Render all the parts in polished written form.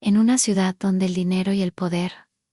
En una ciudad donde el dinero y el poder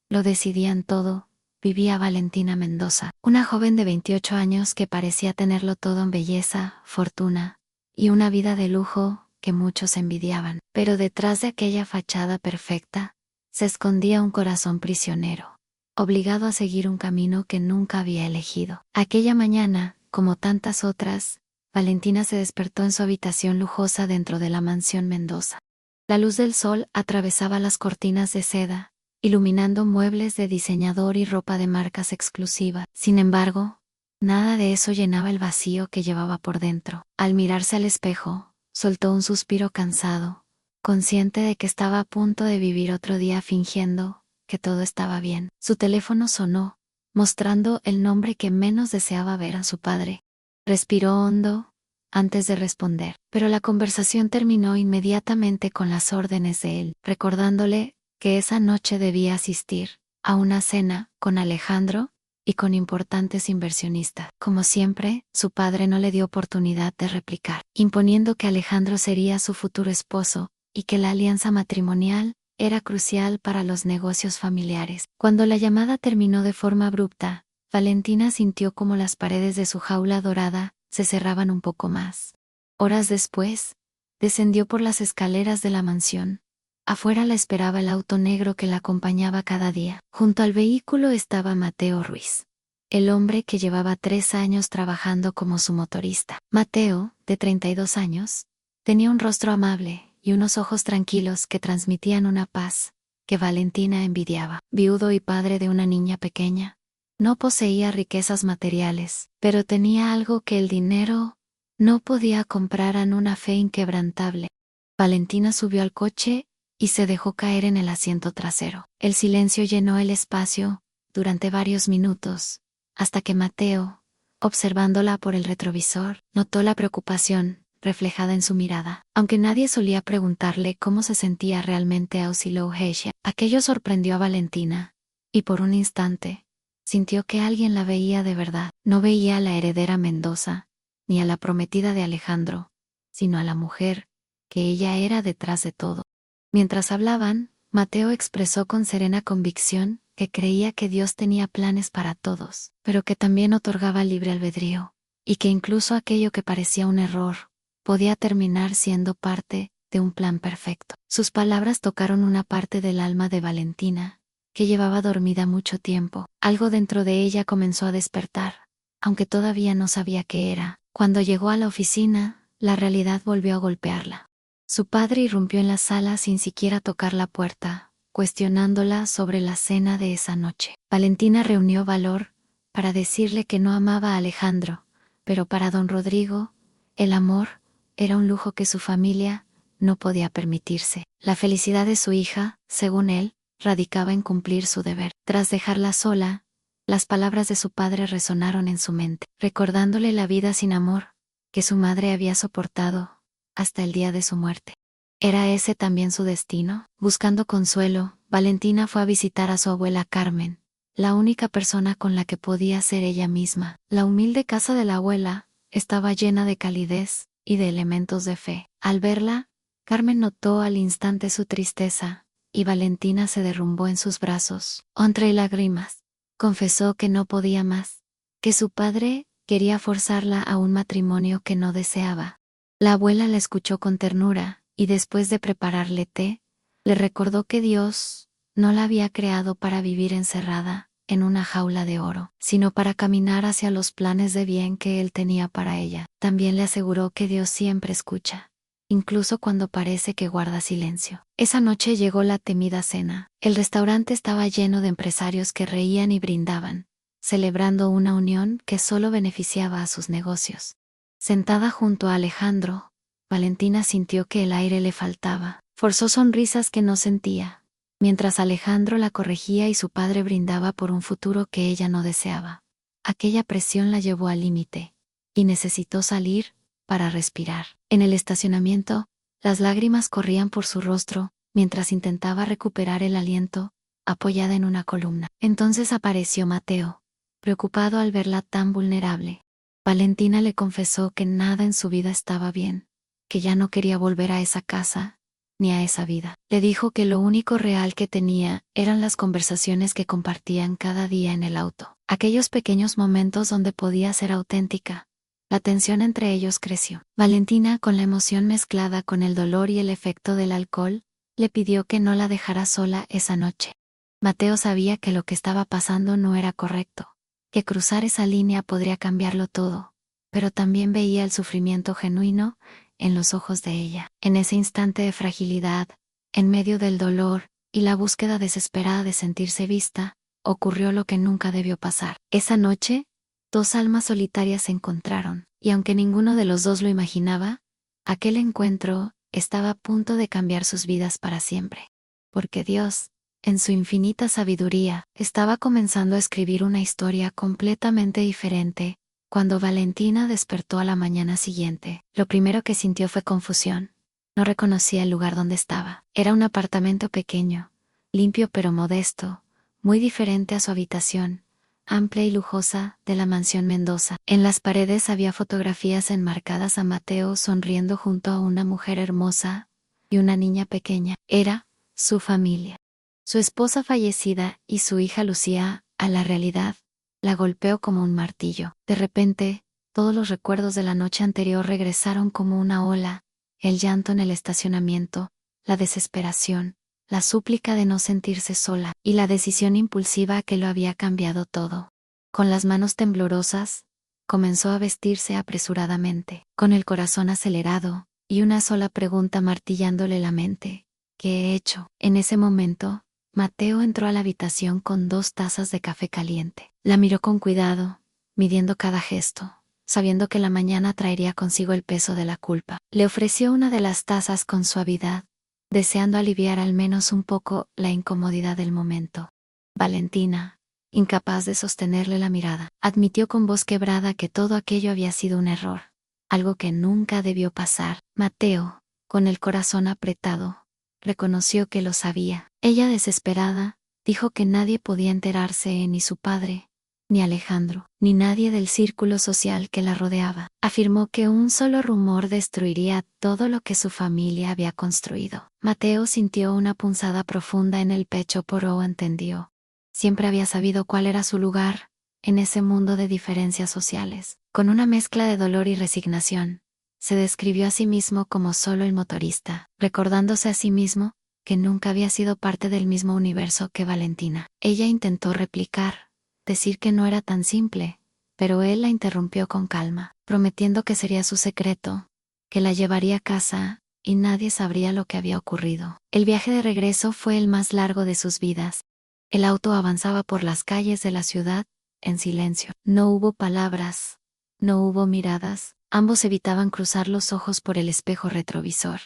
lo decidían todo, vivía Valentina Mendoza, una joven de 28 años que parecía tenerlo todo en belleza, fortuna y una vida de lujo que muchos envidiaban. Pero detrás de aquella fachada perfecta se escondía un corazón prisionero, obligado a seguir un camino que nunca había elegido. Aquella mañana, como tantas otras, Valentina se despertó en su habitación lujosa dentro de la mansión Mendoza. La luz del sol atravesaba las cortinas de seda, iluminando muebles de diseñador y ropa de marcas exclusivas. Sin embargo, nada de eso llenaba el vacío que llevaba por dentro. Al mirarse al espejo, soltó un suspiro cansado, consciente de que estaba a punto de vivir otro día fingiendo que todo estaba bien. Su teléfono sonó, mostrando el nombre que menos deseaba ver a su padre. Respiró hondo antes de responder, pero la conversación terminó inmediatamente con las órdenes de él, recordándole que esa noche debía asistir a una cena con Alejandro y con importantes inversionistas. Como siempre, su padre no le dio oportunidad de replicar, imponiendo que Alejandro sería su futuro esposo y que la alianza matrimonial era crucial para los negocios familiares. Cuando la llamada terminó de forma abrupta, Valentina sintió como las paredes de su jaula dorada se cerraban un poco más. Horas después, descendió por las escaleras de la mansión. Afuera la esperaba el auto negro que la acompañaba cada día. Junto al vehículo estaba Mateo Ruiz, el hombre que llevaba 3 años trabajando como su motorista. Mateo, de 32 años, tenía un rostro amable y unos ojos tranquilos que transmitían una paz que Valentina envidiaba. Viudo y padre de una niña pequeña, no poseía riquezas materiales, pero tenía algo que el dinero no podía comprar: una fe inquebrantable. Valentina subió al coche y se dejó caer en el asiento trasero. El silencio llenó el espacio durante varios minutos, hasta que Mateo, observándola por el retrovisor, notó la preocupación reflejada en su mirada. Aunque nadie solía preguntarle cómo se sentía realmente Auxilio Hesia, aquello sorprendió a Valentina, y por un instante sintió que alguien la veía de verdad. No veía a la heredera Mendoza, ni a la prometida de Alejandro, sino a la mujer que ella era detrás de todo. Mientras hablaban, Mateo expresó con serena convicción que creía que Dios tenía planes para todos, pero que también otorgaba libre albedrío, y que incluso aquello que parecía un error podía terminar siendo parte de un plan perfecto. Sus palabras tocaron una parte del alma de Valentina, que llevaba dormida mucho tiempo. Algo dentro de ella comenzó a despertar, aunque todavía no sabía qué era. Cuando llegó a la oficina, la realidad volvió a golpearla. Su padre irrumpió en la sala sin siquiera tocar la puerta, cuestionándola sobre la cena de esa noche. Valentina reunió valor para decirle que no amaba a Alejandro, pero para don Rodrigo, el amor era un lujo que su familia no podía permitirse. La felicidad de su hija, según él, radicaba en cumplir su deber. Tras dejarla sola, las palabras de su padre resonaron en su mente, recordándole la vida sin amor que su madre había soportado hasta el día de su muerte. ¿Era ese también su destino? Buscando consuelo, Valentina fue a visitar a su abuela Carmen, la única persona con la que podía ser ella misma. La humilde casa de la abuela estaba llena de calidez y de elementos de fe. Al verla, Carmen notó al instante su tristeza, y Valentina se derrumbó en sus brazos. Entre lágrimas, confesó que no podía más, que su padre quería forzarla a un matrimonio que no deseaba. La abuela la escuchó con ternura, y después de prepararle té, le recordó que Dios no la había creado para vivir encerrada en una jaula de oro, sino para caminar hacia los planes de bien que Él tenía para ella. También le aseguró que Dios siempre escucha, incluso cuando parece que guarda silencio. Esa noche llegó la temida cena. El restaurante estaba lleno de empresarios que reían y brindaban, celebrando una unión que solo beneficiaba a sus negocios. Sentada junto a Alejandro, Valentina sintió que el aire le faltaba. Forzó sonrisas que no sentía, mientras Alejandro la corregía y su padre brindaba por un futuro que ella no deseaba. Aquella presión la llevó al límite, y necesitó salir para respirar. En el estacionamiento, las lágrimas corrían por su rostro, mientras intentaba recuperar el aliento, apoyada en una columna. Entonces apareció Mateo, preocupado al verla tan vulnerable. Valentina le confesó que nada en su vida estaba bien, que ya no quería volver a esa casa, ni a esa vida. Le dijo que lo único real que tenía eran las conversaciones que compartían cada día en el auto. Aquellos pequeños momentos donde podía ser auténtica. La tensión entre ellos creció. Valentina, con la emoción mezclada con el dolor y el efecto del alcohol, le pidió que no la dejara sola esa noche. Mateo sabía que lo que estaba pasando no era correcto, que cruzar esa línea podría cambiarlo todo, pero también veía el sufrimiento genuino en los ojos de ella. En ese instante de fragilidad, en medio del dolor y la búsqueda desesperada de sentirse vista, ocurrió lo que nunca debió pasar. Esa noche, dos almas solitarias se encontraron, y aunque ninguno de los dos lo imaginaba, aquel encuentro estaba a punto de cambiar sus vidas para siempre. Porque Dios, en su infinita sabiduría, estaba comenzando a escribir una historia completamente diferente. Cuando Valentina despertó a la mañana siguiente, lo primero que sintió fue confusión. No reconocía el lugar donde estaba. Era un apartamento pequeño, limpio pero modesto, muy diferente a su habitación, amplia y lujosa, de la mansión Mendoza. En las paredes había fotografías enmarcadas a Mateo sonriendo junto a una mujer hermosa y una niña pequeña. Era su familia. Su esposa fallecida y su hija Lucía, a la realidad, la golpeó como un martillo. De repente, todos los recuerdos de la noche anterior regresaron como una ola: el llanto en el estacionamiento, la desesperación, la súplica de no sentirse sola, y la decisión impulsiva que lo había cambiado todo. Con las manos temblorosas, comenzó a vestirse apresuradamente, con el corazón acelerado, y una sola pregunta martillándole la mente: ¿qué he hecho? En ese momento, Mateo entró a la habitación con 2 tazas de café caliente. La miró con cuidado, midiendo cada gesto, sabiendo que la mañana traería consigo el peso de la culpa. Le ofreció una de las tazas con suavidad, deseando aliviar al menos un poco la incomodidad del momento. Valentina, incapaz de sostenerle la mirada, admitió con voz quebrada que todo aquello había sido un error, algo que nunca debió pasar. Mateo, con el corazón apretado, reconoció que lo sabía. Ella, desesperada, dijo que nadie podía enterarse, ni su padre, ni Alejandro, ni nadie del círculo social que la rodeaba. Afirmó que un solo rumor destruiría todo lo que su familia había construido. Mateo sintió una punzada profunda en el pecho, pero entendió. Siempre había sabido cuál era su lugar en ese mundo de diferencias sociales. Con una mezcla de dolor y resignación, se describió a sí mismo como solo el motorista, recordándose a sí mismo que nunca había sido parte del mismo universo que Valentina. Ella intentó replicar, decir que no era tan simple, pero él la interrumpió con calma, prometiendo que sería su secreto, que la llevaría a casa y nadie sabría lo que había ocurrido. El viaje de regreso fue el más largo de sus vidas. El auto avanzaba por las calles de la ciudad en silencio. No hubo palabras, no hubo miradas. Ambos evitaban cruzar los ojos por el espejo retrovisor,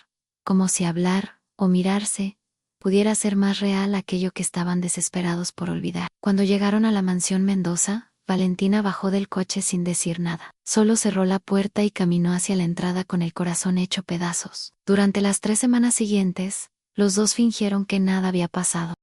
como si hablar o mirarse pudiera ser más real aquello que estaban desesperados por olvidar. Cuando llegaron a la mansión Mendoza, Valentina bajó del coche sin decir nada. Solo cerró la puerta y caminó hacia la entrada con el corazón hecho pedazos. Durante las 3 semanas siguientes, los dos fingieron que nada había pasado.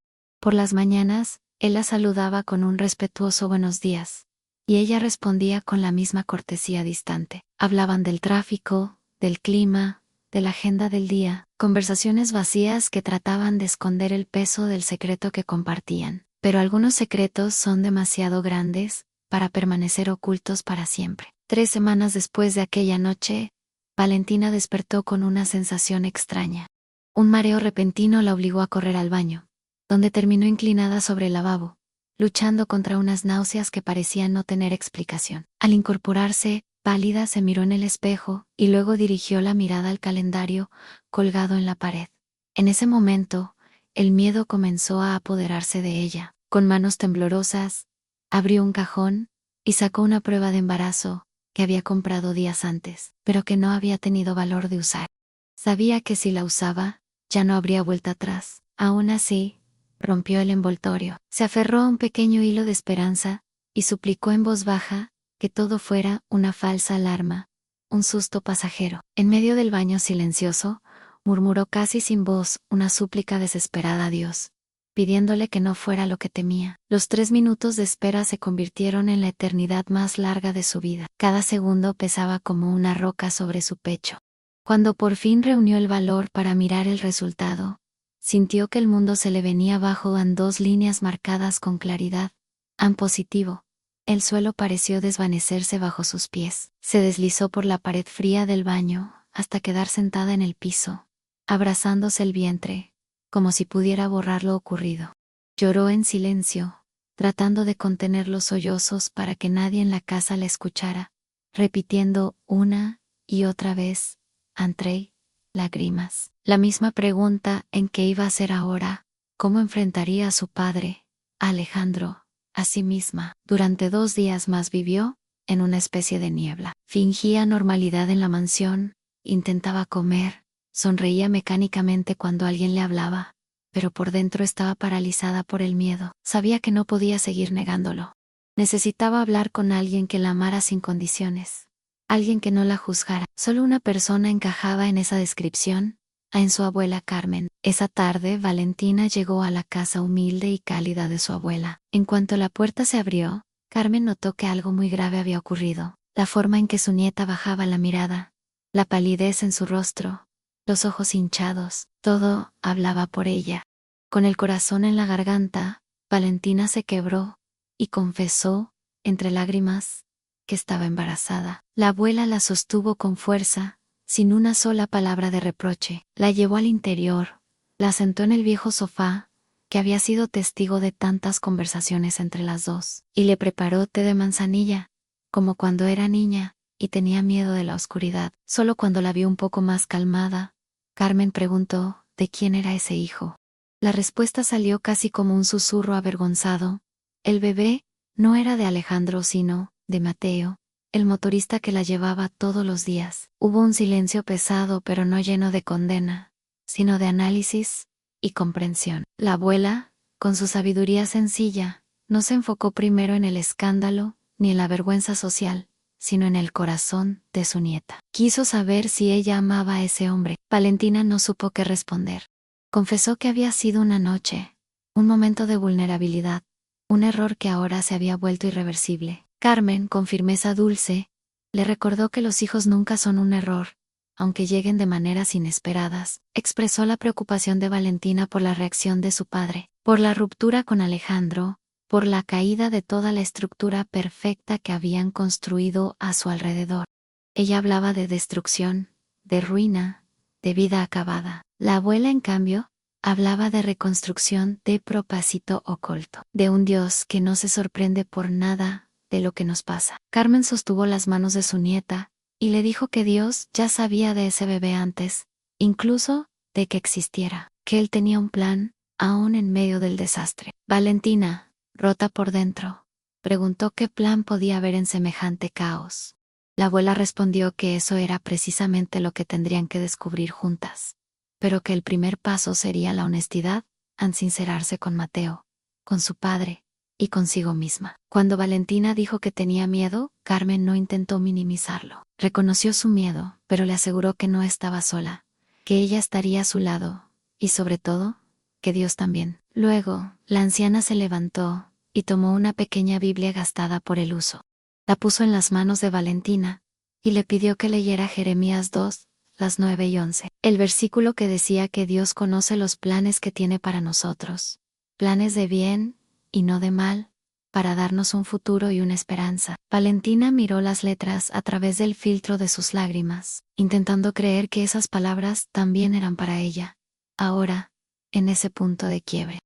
Por las mañanas, él la saludaba con un respetuoso buenos días, y ella respondía con la misma cortesía distante. Hablaban del tráfico, del clima, de la agenda del día, conversaciones vacías que trataban de esconder el peso del secreto que compartían. Pero algunos secretos son demasiado grandes para permanecer ocultos para siempre. 3 semanas después de aquella noche, Valentina despertó con una sensación extraña. Un mareo repentino la obligó a correr al baño, donde terminó inclinada sobre el lavabo, luchando contra unas náuseas que parecían no tener explicación. Al incorporarse, pálida, se miró en el espejo y luego dirigió la mirada al calendario colgado en la pared. En ese momento, el miedo comenzó a apoderarse de ella. Con manos temblorosas, abrió un cajón y sacó una prueba de embarazo que había comprado días antes, pero que no había tenido valor de usar. Sabía que si la usaba, ya no habría vuelta atrás. Aún así, rompió el envoltorio. Se aferró a un pequeño hilo de esperanza y suplicó en voz baja que todo fuera una falsa alarma, un susto pasajero. En medio del baño silencioso, murmuró casi sin voz una súplica desesperada a Dios, pidiéndole que no fuera lo que temía. Los 3 minutos de espera se convirtieron en la eternidad más larga de su vida. Cada segundo pesaba como una roca sobre su pecho. Cuando por fin reunió el valor para mirar el resultado, sintió que el mundo se le venía abajo en dos líneas marcadas con claridad. En positivo. El suelo pareció desvanecerse bajo sus pies. Se deslizó por la pared fría del baño, hasta quedar sentada en el piso, abrazándose el vientre, como si pudiera borrar lo ocurrido. Lloró en silencio, tratando de contener los sollozos para que nadie en la casa la escuchara, repitiendo una y otra vez, entre lágrimas, la misma pregunta en qué iba a hacer ahora, cómo enfrentaría a su padre, a Alejandro, a sí misma. Durante 2 días más vivió, en una especie de niebla. Fingía normalidad en la mansión, intentaba comer, sonreía mecánicamente cuando alguien le hablaba, pero por dentro estaba paralizada por el miedo. Sabía que no podía seguir negándolo. Necesitaba hablar con alguien que la amara sin condiciones. Alguien que no la juzgara. Solo una persona encajaba en esa descripción, en su abuela Carmen. Esa tarde, Valentina llegó a la casa humilde y cálida de su abuela. En cuanto la puerta se abrió, Carmen notó que algo muy grave había ocurrido. La forma en que su nieta bajaba la mirada, la palidez en su rostro, los ojos hinchados, todo hablaba por ella. Con el corazón en la garganta, Valentina se quebró y confesó, entre lágrimas, que estaba embarazada. La abuela la sostuvo con fuerza, sin una sola palabra de reproche. La llevó al interior, la sentó en el viejo sofá, que había sido testigo de tantas conversaciones entre las dos, y le preparó té de manzanilla, como cuando era niña, y tenía miedo de la oscuridad. Solo cuando la vio un poco más calmada, Carmen preguntó de quién era ese hijo. La respuesta salió casi como un susurro avergonzado. El bebé no era de Alejandro sino de Mateo, el motorista que la llevaba todos los días. Hubo un silencio pesado pero no lleno de condena, sino de análisis y comprensión. La abuela, con su sabiduría sencilla, no se enfocó primero en el escándalo ni en la vergüenza social, sino en el corazón de su nieta. Quiso saber si ella amaba a ese hombre. Valentina no supo qué responder. Confesó que había sido una noche, un momento de vulnerabilidad, un error que ahora se había vuelto irreversible. Carmen, con firmeza dulce, le recordó que los hijos nunca son un error, aunque lleguen de maneras inesperadas. Expresó la preocupación de Valentina por la reacción de su padre, por la ruptura con Alejandro, por la caída de toda la estructura perfecta que habían construido a su alrededor. Ella hablaba de destrucción, de ruina, de vida acabada. La abuela, en cambio, hablaba de reconstrucción, de propósito oculto, de un Dios que no se sorprende por nada de lo que nos pasa. Carmen sostuvo las manos de su nieta y le dijo que Dios ya sabía de ese bebé antes, incluso de que existiera, que él tenía un plan, aún en medio del desastre. Valentina, rota por dentro, preguntó qué plan podía haber en semejante caos. La abuela respondió que eso era precisamente lo que tendrían que descubrir juntas, pero que el primer paso sería la honestidad, al sincerarse con Mateo, con su padre y consigo misma. Cuando Valentina dijo que tenía miedo, Carmen no intentó minimizarlo. Reconoció su miedo, pero le aseguró que no estaba sola, que ella estaría a su lado, y sobre todo, que Dios también. Luego, la anciana se levantó y tomó una pequeña Biblia gastada por el uso. La puso en las manos de Valentina y le pidió que leyera Jeremías 2, las 9 y 11. El versículo que decía que Dios conoce los planes que tiene para nosotros, planes de bien y no de mal, para darnos un futuro y una esperanza. Valentina miró las letras a través del filtro de sus lágrimas, intentando creer que esas palabras también eran para ella. Ahora, en ese punto de quiebre.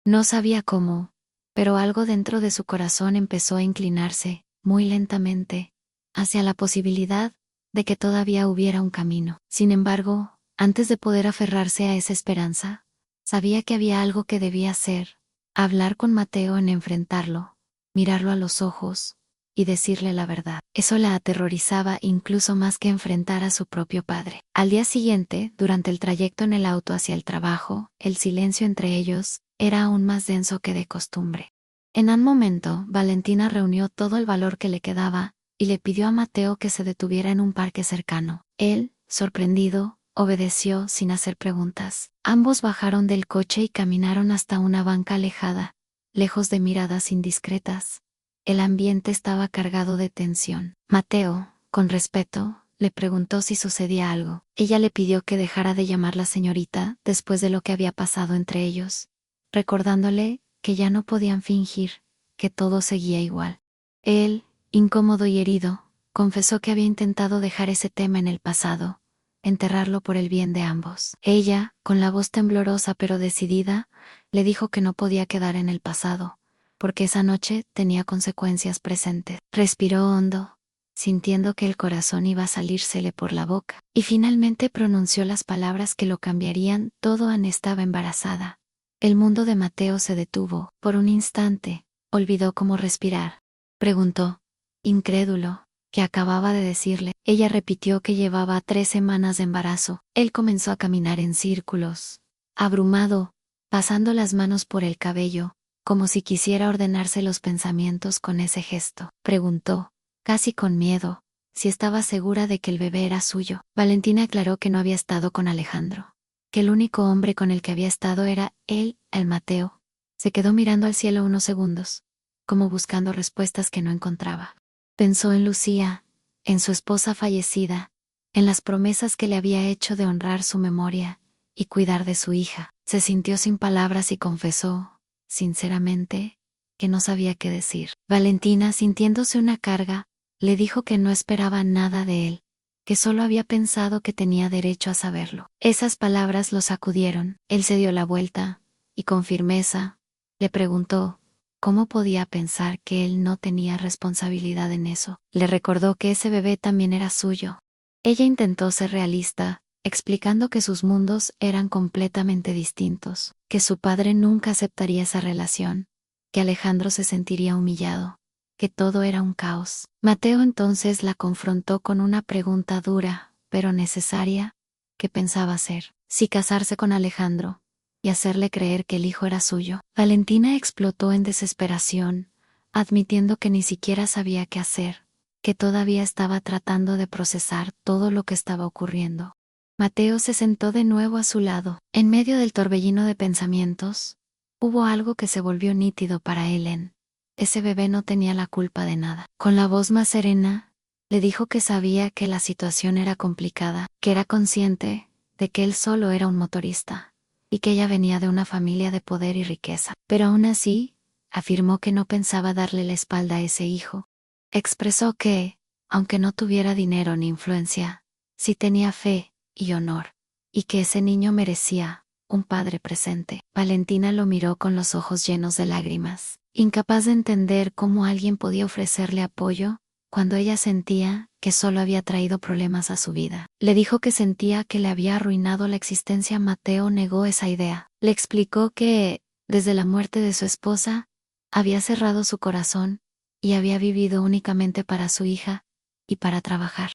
No sabía cómo, pero algo dentro de su corazón empezó a inclinarse, muy lentamente, hacia la posibilidad de que todavía hubiera un camino. Sin embargo, antes de poder aferrarse a esa esperanza, sabía que había algo que debía hacer: hablar con Mateo, en enfrentarlo, mirarlo a los ojos y decirle la verdad. Eso la aterrorizaba incluso más que enfrentar a su propio padre. Al día siguiente, durante el trayecto en el auto hacia el trabajo, el silencio entre ellos era aún más denso que de costumbre. En un momento, Valentina reunió todo el valor que le quedaba y le pidió a Mateo que se detuviera en un parque cercano. Él, sorprendido, obedeció sin hacer preguntas. Ambos bajaron del coche y caminaron hasta una banca alejada, lejos de miradas indiscretas. El ambiente estaba cargado de tensión. Mateo, con respeto, le preguntó si sucedía algo. Ella le pidió que dejara de llamarla señorita después de lo que había pasado entre ellos, recordándole que ya no podían fingir, que todo seguía igual. Él, incómodo y herido, confesó que había intentado dejar ese tema en el pasado, enterrarlo por el bien de ambos. Ella, con la voz temblorosa pero decidida, le dijo que no podía quedar en el pasado, porque esa noche tenía consecuencias presentes. Respiró hondo, sintiendo que el corazón iba a salírsele por la boca, y finalmente pronunció las palabras que lo cambiarían todo. Anne estaba embarazada. El mundo de Mateo se detuvo. Por un instante, olvidó cómo respirar. Preguntó, incrédulo, qué acababa de decirle. Ella repitió que llevaba 3 semanas de embarazo. Él comenzó a caminar en círculos, abrumado, pasando las manos por el cabello, como si quisiera ordenarse los pensamientos con ese gesto. Preguntó, casi con miedo, si estaba segura de que el bebé era suyo. Valentina aclaró que no había estado con Alejandro, que el único hombre con el que había estado era él, el Mateo. Se quedó mirando al cielo unos segundos, como buscando respuestas que no encontraba. Pensó en Lucía, en su esposa fallecida, en las promesas que le había hecho de honrar su memoria y cuidar de su hija. Se sintió sin palabras y confesó, sinceramente, que no sabía qué decir. Valentina, sintiéndose una carga, le dijo que no esperaba nada de él, que solo había pensado que tenía derecho a saberlo. Esas palabras lo sacudieron. Él se dio la vuelta, y con firmeza, le preguntó, ¿cómo podía pensar que él no tenía responsabilidad en eso? Le recordó que ese bebé también era suyo. Ella intentó ser realista, explicando que sus mundos eran completamente distintos, que su padre nunca aceptaría esa relación, que Alejandro se sentiría humillado, que todo era un caos. Mateo entonces la confrontó con una pregunta dura, pero necesaria, que pensaba hacer: si casarse con Alejandro y hacerle creer que el hijo era suyo. Valentina explotó en desesperación, admitiendo que ni siquiera sabía qué hacer, que todavía estaba tratando de procesar todo lo que estaba ocurriendo. Mateo se sentó de nuevo a su lado. En medio del torbellino de pensamientos, hubo algo que se volvió nítido para Helen. Ese bebé no tenía la culpa de nada. Con la voz más serena, le dijo que sabía que la situación era complicada, que era consciente de que él solo era un motorista, y que ella venía de una familia de poder y riqueza. Pero aún así, afirmó que no pensaba darle la espalda a ese hijo. Expresó que, aunque no tuviera dinero ni influencia, sí tenía fe y honor, y que ese niño merecía un padre presente. Valentina lo miró con los ojos llenos de lágrimas, incapaz de entender cómo alguien podía ofrecerle apoyo cuando ella sentía que solo había traído problemas a su vida. Le dijo que sentía que le había arruinado la existencia. Mateo negó esa idea. Le explicó que, desde la muerte de su esposa, había cerrado su corazón y había vivido únicamente para su hija y para trabajar.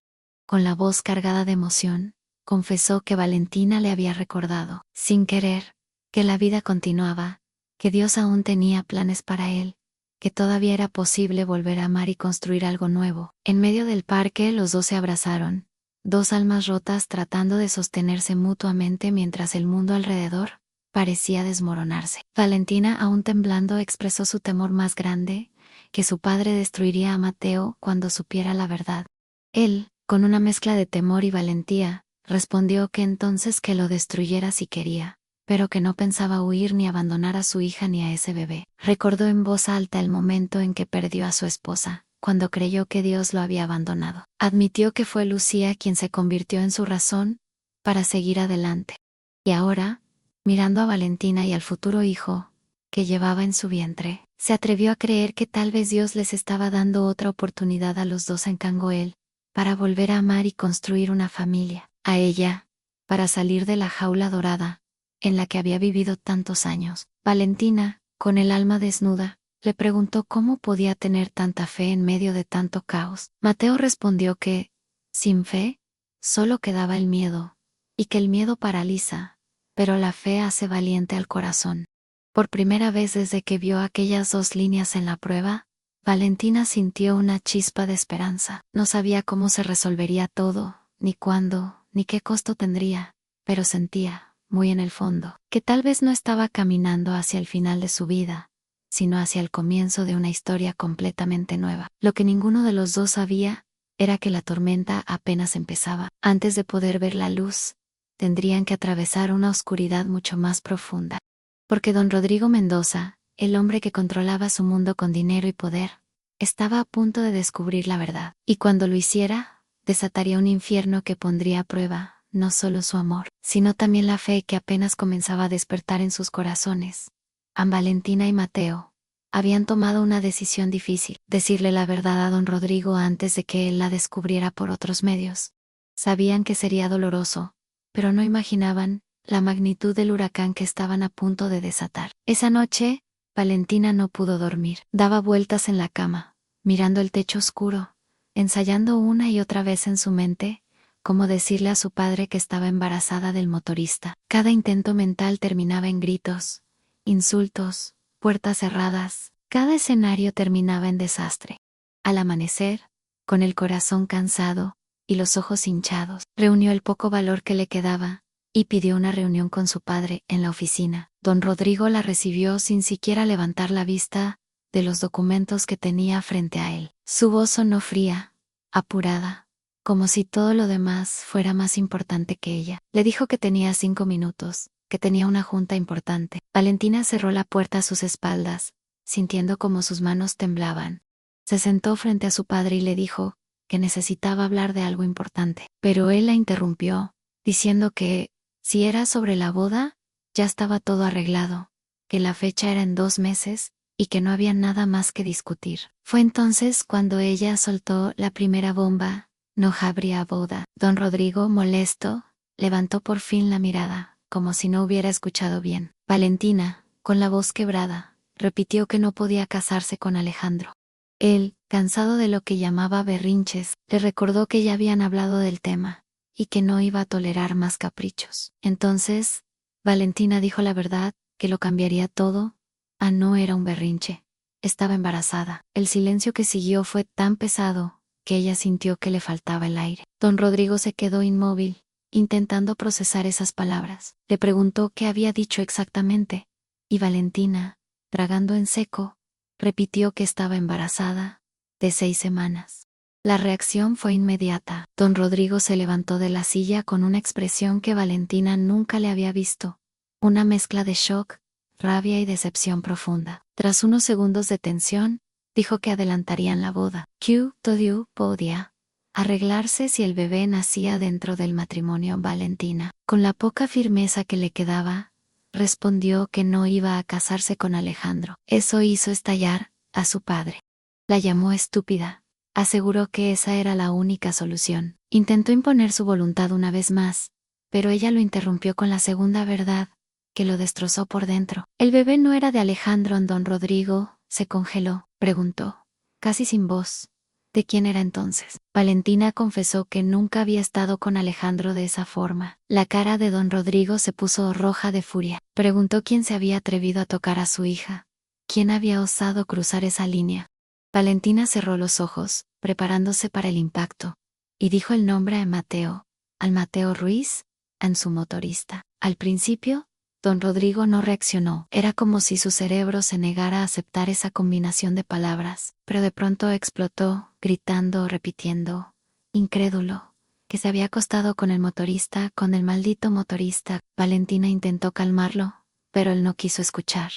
Con la voz cargada de emoción, confesó que Valentina le había recordado, sin querer, que la vida continuaba, que Dios aún tenía planes para él, que todavía era posible volver a amar y construir algo nuevo. En medio del parque los dos se abrazaron, dos almas rotas tratando de sostenerse mutuamente mientras el mundo alrededor parecía desmoronarse. Valentina, aún temblando, expresó su temor más grande, que su padre destruiría a Mateo cuando supiera la verdad. Él, con una mezcla de temor y valentía, respondió que entonces que lo destruyera si quería, pero que no pensaba huir ni abandonar a su hija ni a ese bebé. Recordó en voz alta el momento en que perdió a su esposa, cuando creyó que Dios lo había abandonado. Admitió que fue Lucía quien se convirtió en su razón para seguir adelante. Y ahora, mirando a Valentina y al futuro hijo que llevaba en su vientre, se atrevió a creer que tal vez Dios les estaba dando otra oportunidad a los dos en Cangoel, para volver a amar y construir una familia. A ella, para salir de la jaula dorada, en la que había vivido tantos años. Valentina, con el alma desnuda, le preguntó cómo podía tener tanta fe en medio de tanto caos. Mateo respondió que, sin fe, solo quedaba el miedo, y que el miedo paraliza, pero la fe hace valiente al corazón. Por primera vez desde que vio aquellas 2 líneas en la prueba, Valentina sintió una chispa de esperanza. No sabía cómo se resolvería todo, ni cuándo, ni qué costo tendría, pero sentía, muy en el fondo, que tal vez no estaba caminando hacia el final de su vida, sino hacia el comienzo de una historia completamente nueva. Lo que ninguno de los dos sabía era que la tormenta apenas empezaba. Antes de poder ver la luz, tendrían que atravesar una oscuridad mucho más profunda. Porque don Rodrigo Mendoza, el hombre que controlaba su mundo con dinero y poder, estaba a punto de descubrir la verdad. Y cuando lo hiciera, desataría un infierno que pondría a prueba no solo su amor, sino también la fe que apenas comenzaba a despertar en sus corazones. Valentina y Mateo habían tomado una decisión difícil: decirle la verdad a don Rodrigo antes de que él la descubriera por otros medios. Sabían que sería doloroso, pero no imaginaban la magnitud del huracán que estaban a punto de desatar. Esa noche, Valentina no pudo dormir. Daba vueltas en la cama, mirando el techo oscuro, ensayando una y otra vez en su mente cómo decirle a su padre que estaba embarazada del motorista. Cada intento mental terminaba en gritos, insultos, puertas cerradas. Cada escenario terminaba en desastre. Al amanecer, con el corazón cansado y los ojos hinchados, reunió el poco valor que le quedaba y pidió una reunión con su padre en la oficina. Don Rodrigo la recibió sin siquiera levantar la vista de los documentos que tenía frente a él. Su voz sonó fría, apurada, como si todo lo demás fuera más importante que ella. Le dijo que tenía 5 minutos, que tenía una junta importante. Valentina cerró la puerta a sus espaldas, sintiendo como sus manos temblaban. Se sentó frente a su padre y le dijo que necesitaba hablar de algo importante. Pero él la interrumpió, diciendo que, si era sobre la boda, ya estaba todo arreglado, que la fecha era en 2 meses y que no había nada más que discutir. Fue entonces cuando ella soltó la primera bomba: no habría boda. Don Rodrigo, molesto, levantó por fin la mirada, como si no hubiera escuchado bien. Valentina, con la voz quebrada, repitió que no podía casarse con Alejandro. Él, cansado de lo que llamaba berrinches, le recordó que ya habían hablado del tema y que no iba a tolerar más caprichos. Entonces, Valentina dijo la verdad, que lo cambiaría todo. No era un berrinche. Estaba embarazada. El silencio que siguió fue tan pesado que ella sintió que le faltaba el aire. Don Rodrigo se quedó inmóvil, intentando procesar esas palabras. Le preguntó qué había dicho exactamente, y Valentina, tragando en seco, repitió que estaba embarazada de 6 semanas. La reacción fue inmediata. Don Rodrigo se levantó de la silla con una expresión que Valentina nunca le había visto, una mezcla de shock, rabia y decepción profunda. Tras unos segundos de tensión, dijo que adelantarían la boda. Que todo podía arreglarse si el bebé nacía dentro del matrimonio. Valentina, con la poca firmeza que le quedaba, respondió que no iba a casarse con Alejandro. Eso hizo estallar a su padre. La llamó estúpida. Aseguró que esa era la única solución. Intentó imponer su voluntad una vez más, pero ella lo interrumpió con la segunda verdad, que lo destrozó por dentro. El bebé no era de Alejandro. Don Rodrigo se congeló. Preguntó, casi sin voz, ¿de quién era entonces? Valentina confesó que nunca había estado con Alejandro de esa forma. La cara de don Rodrigo se puso roja de furia. Preguntó quién se había atrevido a tocar a su hija. ¿Quién había osado cruzar esa línea? Valentina cerró los ojos, preparándose para el impacto, y dijo el nombre a Mateo, al Mateo Ruiz, en su motorista. Al principio, don Rodrigo no reaccionó. Era como si su cerebro se negara a aceptar esa combinación de palabras, pero de pronto explotó, gritando, repitiendo, incrédulo, que se había acostado con el motorista, con el maldito motorista. Valentina intentó calmarlo, pero él no quiso escuchar.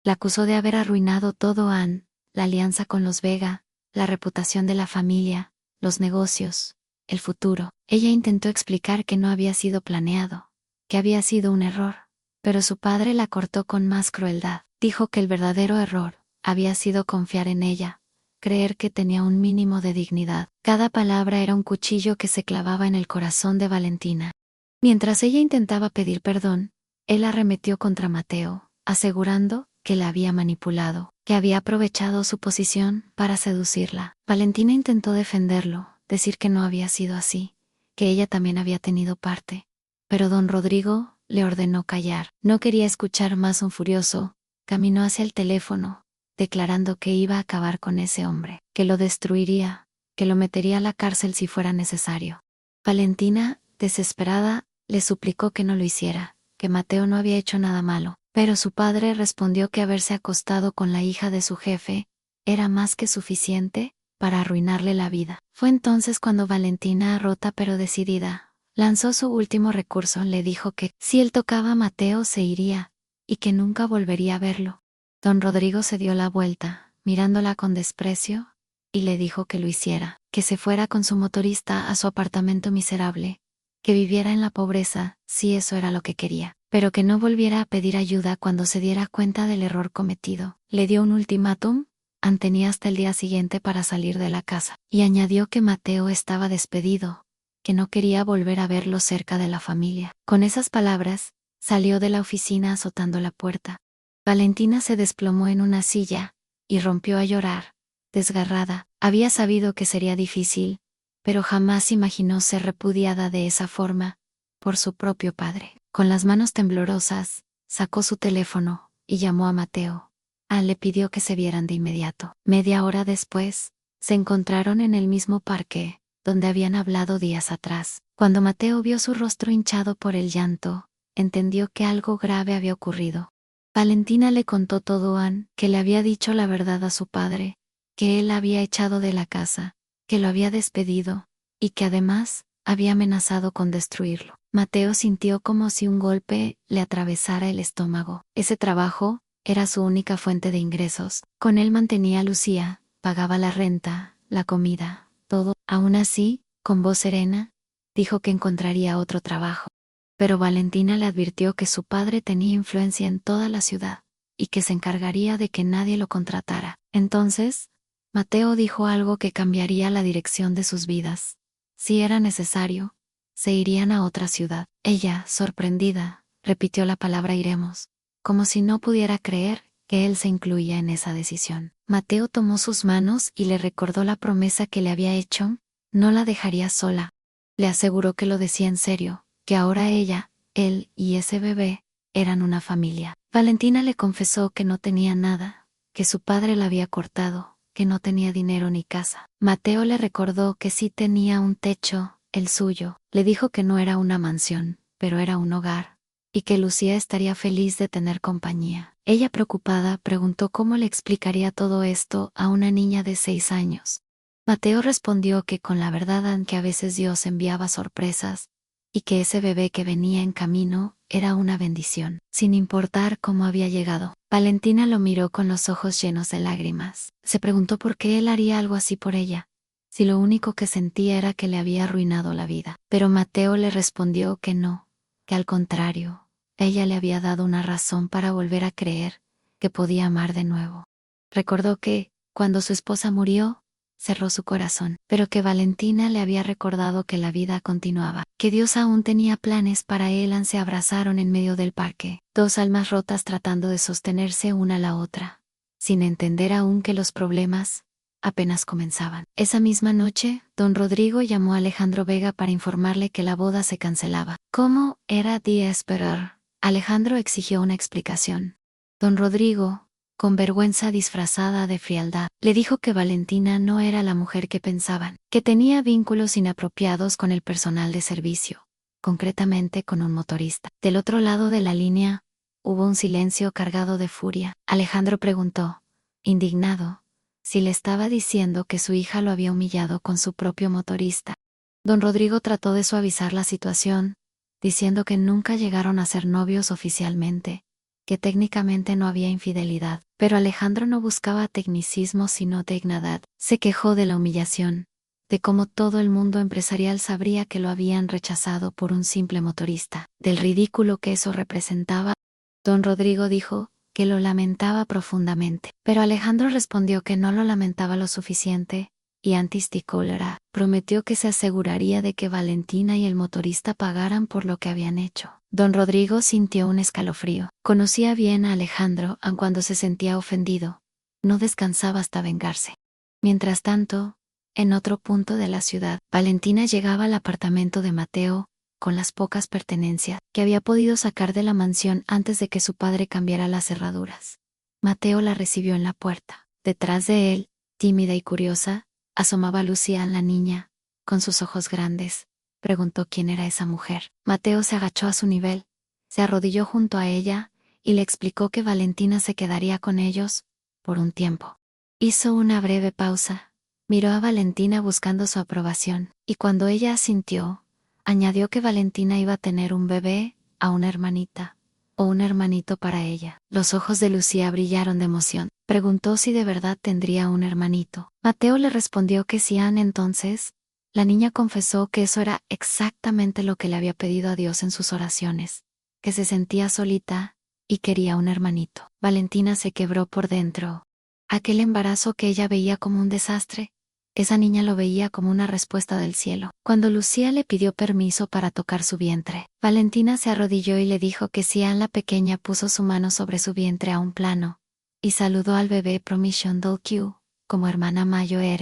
La acusó de haber arruinado todo: la alianza con los Vega, la reputación de la familia, los negocios, el futuro. Ella intentó explicar que no había sido planeado, que había sido un error, pero su padre la cortó con más crueldad. Dijo que el verdadero error había sido confiar en ella, creer que tenía un mínimo de dignidad. Cada palabra era un cuchillo que se clavaba en el corazón de Valentina. Mientras ella intentaba pedir perdón, él arremetió contra Mateo, asegurando que la había manipulado, que había aprovechado su posición para seducirla. Valentina intentó defenderlo, decir que no había sido así, que ella también había tenido parte. Pero don Rodrigo le ordenó callar. No quería escuchar más. Un furioso, caminó hacia el teléfono, declarando que iba a acabar con ese hombre, que lo destruiría, que lo metería a la cárcel si fuera necesario. Valentina, desesperada, le suplicó que no lo hiciera, que Mateo no había hecho nada malo. Pero su padre respondió que haberse acostado con la hija de su jefe era más que suficiente para arruinarle la vida. Fue entonces cuando Valentina, rota pero decidida, lanzó su último recurso. Le dijo que, si él tocaba a Mateo, se iría, y que nunca volvería a verlo. Don Rodrigo se dio la vuelta, mirándola con desprecio, y le dijo que lo hiciera, que se fuera con su motorista a su apartamento miserable, que viviera en la pobreza, si eso era lo que quería, pero que no volviera a pedir ayuda cuando se diera cuenta del error cometido. Le dio un ultimátum. Tenía hasta el día siguiente para salir de la casa, y añadió que Mateo estaba despedido, que no quería volver a verlo cerca de la familia. Con esas palabras, salió de la oficina azotando la puerta. Valentina se desplomó en una silla, y rompió a llorar, desgarrada. Había sabido que sería difícil, pero jamás imaginó ser repudiada de esa forma, por su propio padre. Con las manos temblorosas, sacó su teléfono, y llamó a Mateo. Le pidió que se vieran de inmediato. Media hora después, se encontraron en el mismo parque, donde habían hablado días atrás. Cuando Mateo vio su rostro hinchado por el llanto, entendió que algo grave había ocurrido. Valentina le contó todo que le había dicho la verdad a su padre, que él la había echado de la casa, que lo había despedido, y que además, había amenazado con destruirlo. Mateo sintió como si un golpe le atravesara el estómago. Ese trabajo era su única fuente de ingresos. Con él mantenía a Lucía, pagaba la renta, la comida, todo. Aún así, con voz serena, dijo que encontraría otro trabajo. Pero Valentina le advirtió que su padre tenía influencia en toda la ciudad, y que se encargaría de que nadie lo contratara. Entonces, Mateo dijo algo que cambiaría la dirección de sus vidas. Si era necesario, se irían a otra ciudad. Ella, sorprendida, repitió la palabra iremos, como si no pudiera creer que él se incluía en esa decisión. Mateo tomó sus manos y le recordó la promesa que le había hecho, no la dejaría sola. Le aseguró que lo decía en serio, que ahora ella, él y ese bebé, eran una familia. Valentina le confesó que no tenía nada, que su padre la había cortado, que no tenía dinero ni casa. Mateo le recordó que sí tenía un techo, el suyo. Le dijo que no era una mansión, pero era un hogar, y que Lucía estaría feliz de tener compañía. Ella, preocupada, preguntó cómo le explicaría todo esto a una niña de 6 años. Mateo respondió que con la verdad que a veces Dios enviaba sorpresas, y que ese bebé que venía en camino era una bendición, sin importar cómo había llegado. Valentina lo miró con los ojos llenos de lágrimas. Se preguntó por qué él haría algo así por ella, si lo único que sentía era que le había arruinado la vida. Pero Mateo le respondió que no, que al contrario, ella le había dado una razón para volver a creer que podía amar de nuevo. Recordó que, cuando su esposa murió, cerró su corazón, pero que Valentina le había recordado que la vida continuaba, que Dios aún tenía planes para él. Se abrazaron en medio del parque, dos almas rotas tratando de sostenerse una a la otra, sin entender aún que los problemas apenas comenzaban. Esa misma noche, don Rodrigo llamó a Alejandro Vega para informarle que la boda se cancelaba. ¿Cómo era de esperar? Alejandro exigió una explicación. Don Rodrigo, con vergüenza disfrazada de frialdad, le dijo que Valentina no era la mujer que pensaban, que tenía vínculos inapropiados con el personal de servicio, concretamente con un motorista. Del otro lado de la línea, hubo un silencio cargado de furia. Alejandro preguntó, indignado, si le estaba diciendo que su hija lo había humillado con su propio motorista. Don Rodrigo trató de suavizar la situación, diciendo que nunca llegaron a ser novios oficialmente, que técnicamente no había infidelidad, pero Alejandro no buscaba tecnicismo sino dignidad. Se quejó de la humillación, de cómo todo el mundo empresarial sabría que lo habían rechazado por un simple motorista, del ridículo que eso representaba. Don Rodrigo dijo que lo lamentaba profundamente, pero Alejandro respondió que no lo lamentaba lo suficiente, y antes de cólera, prometió que se aseguraría de que Valentina y el motorista pagaran por lo que habían hecho. Don Rodrigo sintió un escalofrío. Conocía bien a Alejandro, aun cuando se sentía ofendido. No descansaba hasta vengarse. Mientras tanto, en otro punto de la ciudad, Valentina llegaba al apartamento de Mateo, con las pocas pertenencias que había podido sacar de la mansión antes de que su padre cambiara las cerraduras. Mateo la recibió en la puerta. Detrás de él, tímida y curiosa, asomaba Lucía, la niña, con sus ojos grandes. Preguntó quién era esa mujer. Mateo se agachó a su nivel, se arrodilló junto a ella, y le explicó que Valentina se quedaría con ellos, por un tiempo. Hizo una breve pausa, Miró a Valentina buscando su aprobación, y cuando ella asintió, añadió que Valentina iba a tener un bebé, a una hermanita, o un hermanito para ella. Los ojos de Lucía brillaron de emoción. Preguntó si de verdad tendría un hermanito. Mateo le respondió que sí. Entonces, la niña confesó que eso era exactamente lo que le había pedido a Dios en sus oraciones, que se sentía solita y quería un hermanito. Valentina se quebró por dentro. Aquel embarazo que ella veía como un desastre, esa niña lo veía como una respuesta del cielo. Cuando Lucía le pidió permiso para tocar su vientre, Valentina se arrodilló y le dijo que si Anne la pequeña puso su mano sobre su vientre a un plano, y saludó al bebé Promission Q, como hermana mayor,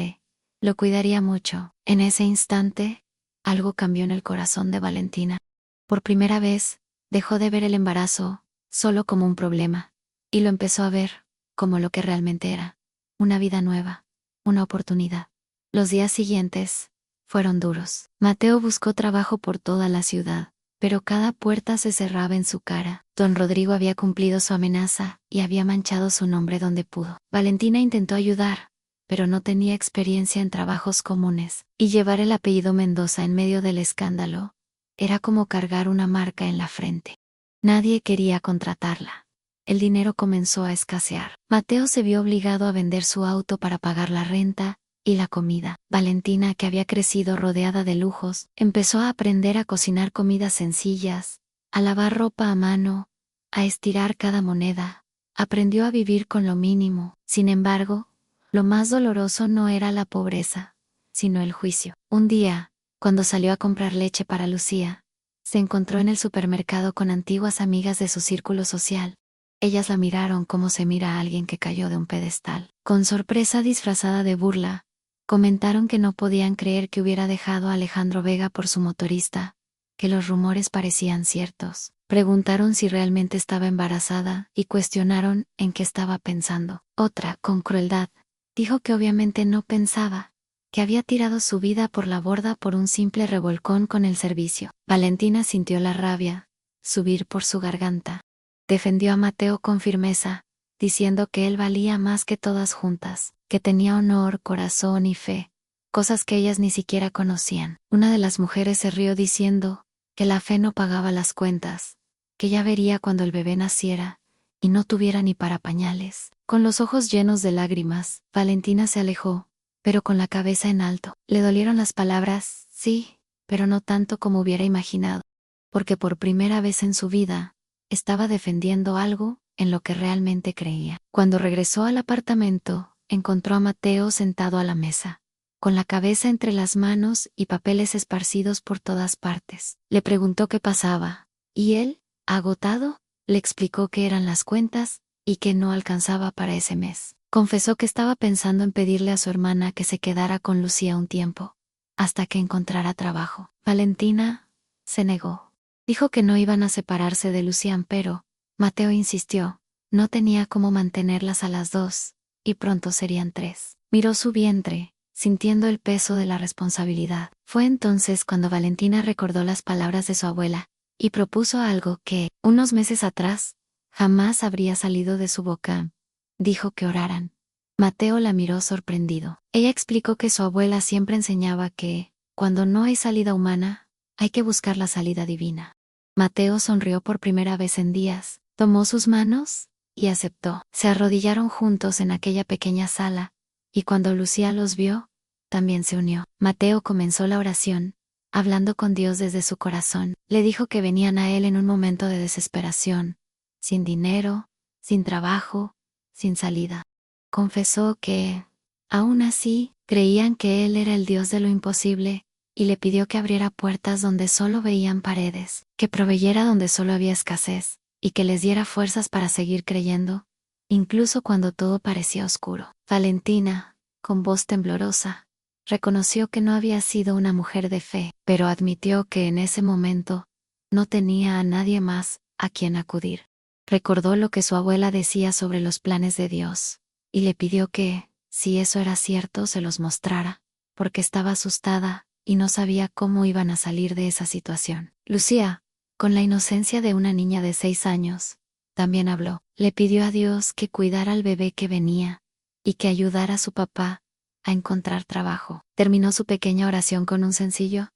lo cuidaría mucho. En ese instante, algo cambió en el corazón de Valentina. Por primera vez, dejó de ver el embarazo solo como un problema, y lo empezó a ver como lo que realmente era: una vida nueva, una oportunidad. Los días siguientes fueron duros. Mateo buscó trabajo por toda la ciudad, pero cada puerta se cerraba en su cara. Don Rodrigo había cumplido su amenaza y había manchado su nombre donde pudo. Valentina intentó ayudar, pero no tenía experiencia en trabajos comunes, y llevar el apellido Mendoza en medio del escándalo era como cargar una marca en la frente. Nadie quería contratarla. El dinero comenzó a escasear. Mateo se vio obligado a vender su auto para pagar la renta y la comida. Valentina, que había crecido rodeada de lujos, empezó a aprender a cocinar comidas sencillas, a lavar ropa a mano, a estirar cada moneda. Aprendió a vivir con lo mínimo. Sin embargo, lo más doloroso no era la pobreza, sino el juicio. Un día, cuando salió a comprar leche para Lucía, se encontró en el supermercado con antiguas amigas de su círculo social. Ellas la miraron como se mira a alguien que cayó de un pedestal. Con sorpresa disfrazada de burla, comentaron que no podían creer que hubiera dejado a Alejandro Vega por su motorista, que los rumores parecían ciertos. Preguntaron si realmente estaba embarazada y cuestionaron en qué estaba pensando. Otra, con crueldad, dijo que obviamente no pensaba, que había tirado su vida por la borda por un simple revolcón con el servicio. Valentina sintió la rabia subir por su garganta. Defendió a Mateo con firmeza, diciendo que él valía más que todas juntas, que tenía honor, corazón y fe, cosas que ellas ni siquiera conocían. Una de las mujeres se rió diciendo que la fe no pagaba las cuentas, que ya vería cuando el bebé naciera y no tuviera ni para pañales. Con los ojos llenos de lágrimas, Valentina se alejó, pero con la cabeza en alto. Le dolieron las palabras, sí, pero no tanto como hubiera imaginado, porque por primera vez en su vida, estaba defendiendo algo en lo que realmente creía. Cuando regresó al apartamento, encontró a Mateo sentado a la mesa, con la cabeza entre las manos y papeles esparcidos por todas partes. Le preguntó qué pasaba, y él, agotado, le explicó que eran las cuentas y que no alcanzaba para ese mes. Confesó que estaba pensando en pedirle a su hermana que se quedara con Lucía un tiempo, hasta que encontrara trabajo. Valentina se negó. Dijo que no iban a separarse de Lucián, pero Mateo insistió. No tenía cómo mantenerlas a las dos, y pronto serían tres. Miró su vientre, sintiendo el peso de la responsabilidad. Fue entonces cuando Valentina recordó las palabras de su abuela, y propuso algo que, unos meses atrás, jamás habría salido de su boca. Dijo que oraran. Mateo la miró sorprendido. Ella explicó que su abuela siempre enseñaba que, cuando no hay salida humana, hay que buscar la salida divina. Mateo sonrió por primera vez en días, tomó sus manos y aceptó. Se arrodillaron juntos en aquella pequeña sala, y cuando Lucía los vio, también se unió. Mateo comenzó la oración, hablando con Dios desde su corazón. Le dijo que venían a él en un momento de desesperación, sin dinero, sin trabajo, sin salida. Confesó que, aún así, creían que él era el Dios de lo imposible, y le pidió que abriera puertas donde solo veían paredes, que proveyera donde solo había escasez, y que les diera fuerzas para seguir creyendo, incluso cuando todo parecía oscuro. Valentina, con voz temblorosa, reconoció que no había sido una mujer de fe, pero admitió que en ese momento no tenía a nadie más a quien acudir. Recordó lo que su abuela decía sobre los planes de Dios, y le pidió que, si eso era cierto, se los mostrara, porque estaba asustada y no sabía cómo iban a salir de esa situación. Lucía, con la inocencia de una niña de 6 años, también habló. Le pidió a Dios que cuidara al bebé que venía, y que ayudara a su papá a encontrar trabajo. Terminó su pequeña oración con un sencillo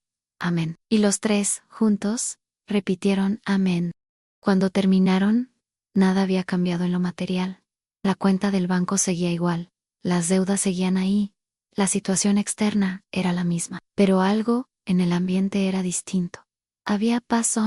amén. Y los tres, juntos, repitieron amén. Cuando terminaron, nada había cambiado en lo material. La cuenta del banco seguía igual, las deudas seguían ahí, la situación externa era la misma. Pero algo en el ambiente era distinto. Había paz,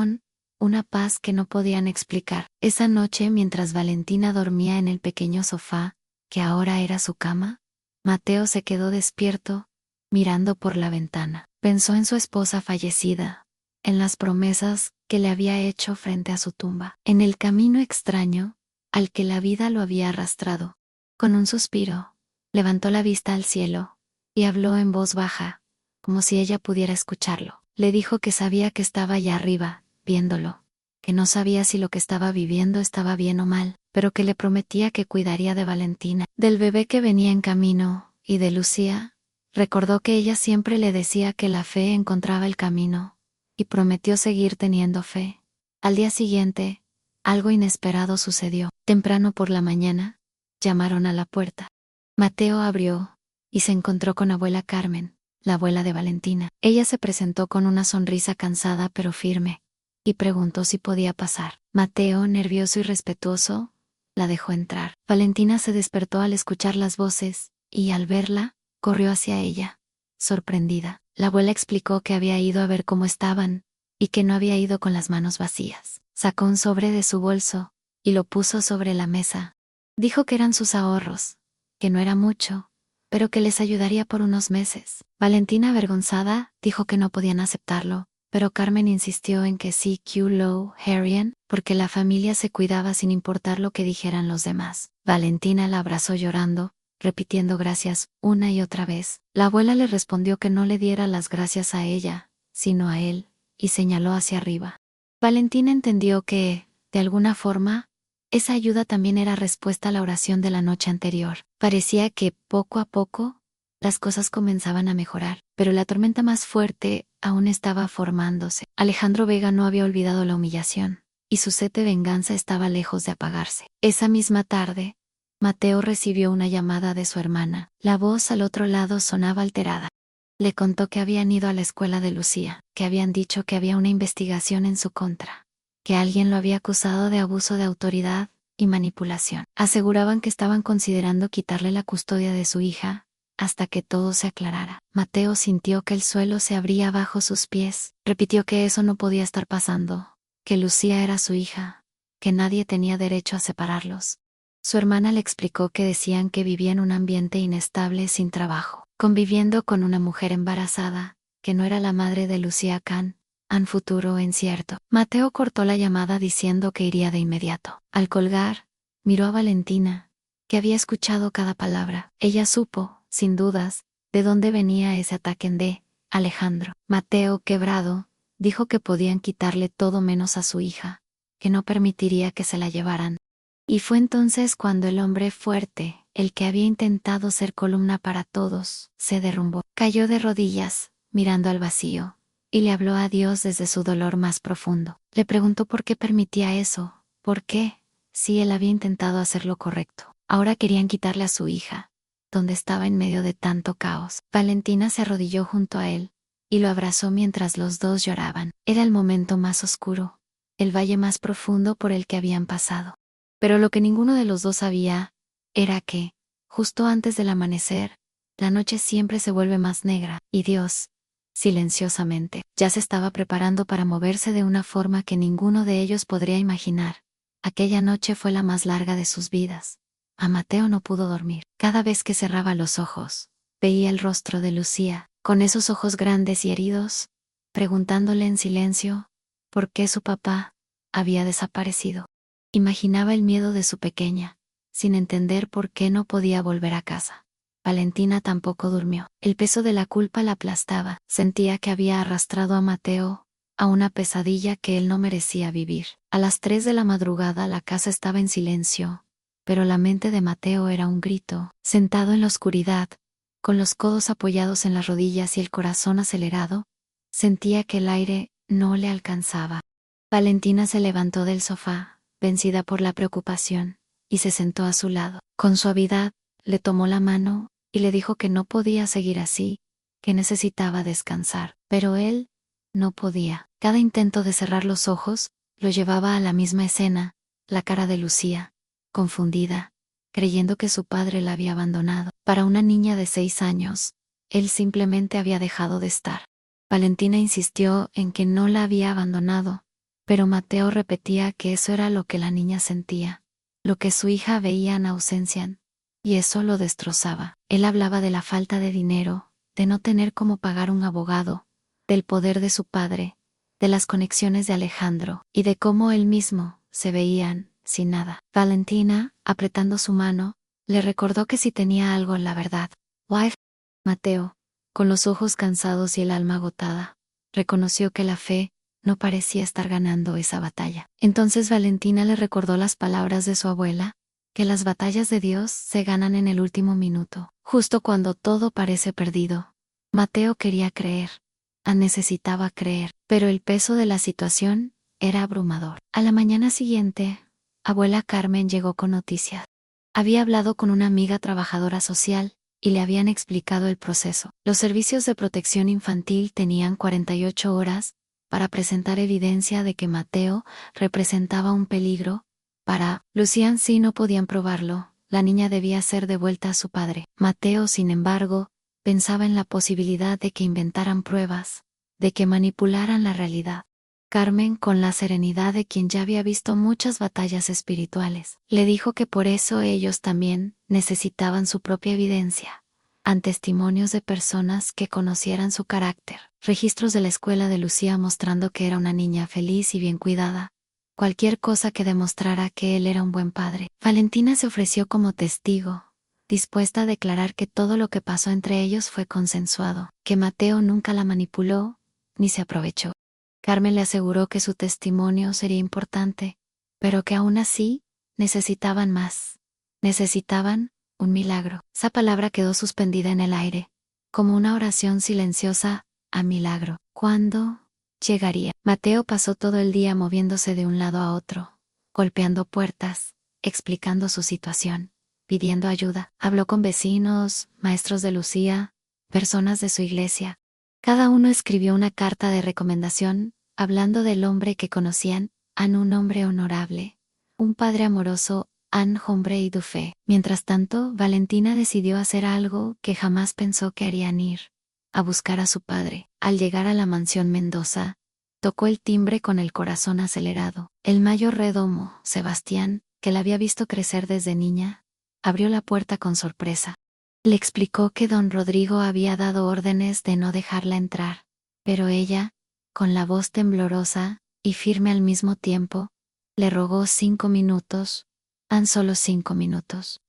una paz que no podían explicar. Esa noche, mientras Valentina dormía en el pequeño sofá, que ahora era su cama, Mateo se quedó despierto, mirando por la ventana. Pensó en su esposa fallecida, en las promesas que le había hecho frente a su tumba, en el camino extraño al que la vida lo había arrastrado. Con un suspiro, levantó la vista al cielo y habló en voz baja, como si ella pudiera escucharlo. Le dijo que sabía que estaba allá arriba, viéndolo, que no sabía si lo que estaba viviendo estaba bien o mal, pero que le prometía que cuidaría de Valentina, del bebé que venía en camino, y de Lucía. Recordó que ella siempre le decía que la fe encontraba el camino, y prometió seguir teniendo fe. Al día siguiente, algo inesperado sucedió. Temprano por la mañana, llamaron a la puerta. Mateo abrió, y se encontró con abuela Carmen, la abuela de Valentina. Ella se presentó con una sonrisa cansada pero firme, y preguntó si podía pasar. Mateo, nervioso y respetuoso, la dejó entrar. Valentina se despertó al escuchar las voces, y al verla, corrió hacia ella, sorprendida. La abuela explicó que había ido a ver cómo estaban, y que no había ido con las manos vacías. Sacó un sobre de su bolso, y lo puso sobre la mesa. Dijo que eran sus ahorros, que no era mucho, pero que les ayudaría por unos meses. Valentina, avergonzada, dijo que no podían aceptarlo, pero Carmen insistió en que sí, lo harían, porque la familia se cuidaba sin importar lo que dijeran los demás. Valentina la abrazó llorando, repitiendo gracias una y otra vez. La abuela le respondió que no le diera las gracias a ella, sino a él, y señaló hacia arriba. Valentina entendió que, de alguna forma, esa ayuda también era respuesta a la oración de la noche anterior. Parecía que, poco a poco, las cosas comenzaban a mejorar, pero la tormenta más fuerte aún estaba formándose. Alejandro Vega no había olvidado la humillación, y su sed de venganza estaba lejos de apagarse. Esa misma tarde, Mateo recibió una llamada de su hermana. La voz al otro lado sonaba alterada. Le contó que habían ido a la escuela de Lucía, que habían dicho que había una investigación en su contra, que alguien lo había acusado de abuso de autoridad y manipulación. Aseguraban que estaban considerando quitarle la custodia de su hija, hasta que todo se aclarara. Mateo sintió que el suelo se abría bajo sus pies. Repitió que eso no podía estar pasando, que Lucía era su hija, que nadie tenía derecho a separarlos. Su hermana le explicó que decían que vivía en un ambiente inestable sin trabajo, conviviendo con una mujer embarazada, que no era la madre de Lucía Khan, un futuro incierto. Mateo cortó la llamada diciendo que iría de inmediato. Al colgar, miró a Valentina, que había escuchado cada palabra. Ella supo, sin dudas, de dónde venía ese ataque de Alejandro. Mateo, quebrado, dijo que podían quitarle todo menos a su hija, que no permitiría que se la llevaran. Y fue entonces cuando el hombre fuerte, el que había intentado ser columna para todos, se derrumbó. Cayó de rodillas, mirando al vacío, y le habló a Dios desde su dolor más profundo. Le preguntó por qué permitía eso, por qué, si él había intentado hacer lo correcto. Ahora querían quitarle a su hija, donde estaba en medio de tanto caos. Valentina se arrodilló junto a él, y lo abrazó mientras los dos lloraban. Era el momento más oscuro, el valle más profundo por el que habían pasado. Pero lo que ninguno de los dos sabía, era que, justo antes del amanecer, la noche siempre se vuelve más negra, y Dios, silenciosamente, ya se estaba preparando para moverse de una forma que ninguno de ellos podría imaginar. Aquella noche fue la más larga de sus vidas. A Mateo no pudo dormir. Cada vez que cerraba los ojos, veía el rostro de Lucía, con esos ojos grandes y heridos, preguntándole en silencio, por qué su papá había desaparecido. Imaginaba el miedo de su pequeña, sin entender por qué no podía volver a casa. Valentina tampoco durmió. El peso de la culpa la aplastaba. Sentía que había arrastrado a Mateo a una pesadilla que él no merecía vivir. A las 3 de la madrugada la casa estaba en silencio, pero la mente de Mateo era un grito. Sentado en la oscuridad, con los codos apoyados en las rodillas y el corazón acelerado, sentía que el aire no le alcanzaba. Valentina se levantó del sofá, vencida por la preocupación, y se sentó a su lado. Con suavidad, le tomó la mano, y le dijo que no podía seguir así, que necesitaba descansar. Pero él no podía. Cada intento de cerrar los ojos lo llevaba a la misma escena, la cara de Lucía, confundida, creyendo que su padre la había abandonado. Para una niña de 6 años, él simplemente había dejado de estar. Valentina insistió en que no la había abandonado, pero Mateo repetía que eso era lo que la niña sentía, lo que su hija veía en ausencia, y eso lo destrozaba. Él hablaba de la falta de dinero, de no tener cómo pagar un abogado, del poder de su padre, de las conexiones de Alejandro, y de cómo él mismo se veían sin nada. Valentina, apretando su mano, le recordó que si tenía algo en la verdad. Wife. Mateo, con los ojos cansados y el alma agotada, reconoció que la fe no parecía estar ganando esa batalla. Entonces Valentina le recordó las palabras de su abuela, que las batallas de Dios se ganan en el último minuto, justo cuando todo parece perdido. Mateo quería creer, necesitaba creer, pero el peso de la situación era abrumador. A la mañana siguiente, abuela Carmen llegó con noticias. Había hablado con una amiga trabajadora social, y le habían explicado el proceso. Los servicios de protección infantil tenían 48 horas para presentar evidencia de que Mateo representaba un peligro para Lucía. Si no podían probarlo, la niña debía ser devuelta a su padre. Mateo, sin embargo, pensaba en la posibilidad de que inventaran pruebas, de que manipularan la realidad. Carmen, con la serenidad de quien ya había visto muchas batallas espirituales, le dijo que por eso ellos también necesitaban su propia evidencia, testimonios de personas que conocieran su carácter, registros de la escuela de Lucía mostrando que era una niña feliz y bien cuidada, cualquier cosa que demostrara que él era un buen padre. Valentina se ofreció como testigo, dispuesta a declarar que todo lo que pasó entre ellos fue consensuado, que Mateo nunca la manipuló, ni se aprovechó. Carmen le aseguró que su testimonio sería importante, pero que aún así necesitaban más. Necesitaban un milagro. Esa palabra quedó suspendida en el aire, como una oración silenciosa a milagro. ¿Cuándo llegaría? Mateo pasó todo el día moviéndose de un lado a otro, golpeando puertas, explicando su situación, pidiendo ayuda. Habló con vecinos, maestros de Lucía, personas de su iglesia. Cada uno escribió una carta de recomendación, hablando del hombre que conocían, un hombre honorable, un padre amoroso, hombre y fe. Mientras tanto, Valentina decidió hacer algo que jamás pensó que harían: ir a buscar a su padre. Al llegar a la mansión Mendoza, tocó el timbre con el corazón acelerado. El mayordomo, Sebastián, que la había visto crecer desde niña, abrió la puerta con sorpresa. Le explicó que don Rodrigo había dado órdenes de no dejarla entrar, pero ella, con la voz temblorosa y firme al mismo tiempo, le rogó 5 minutos, solo 5 minutos.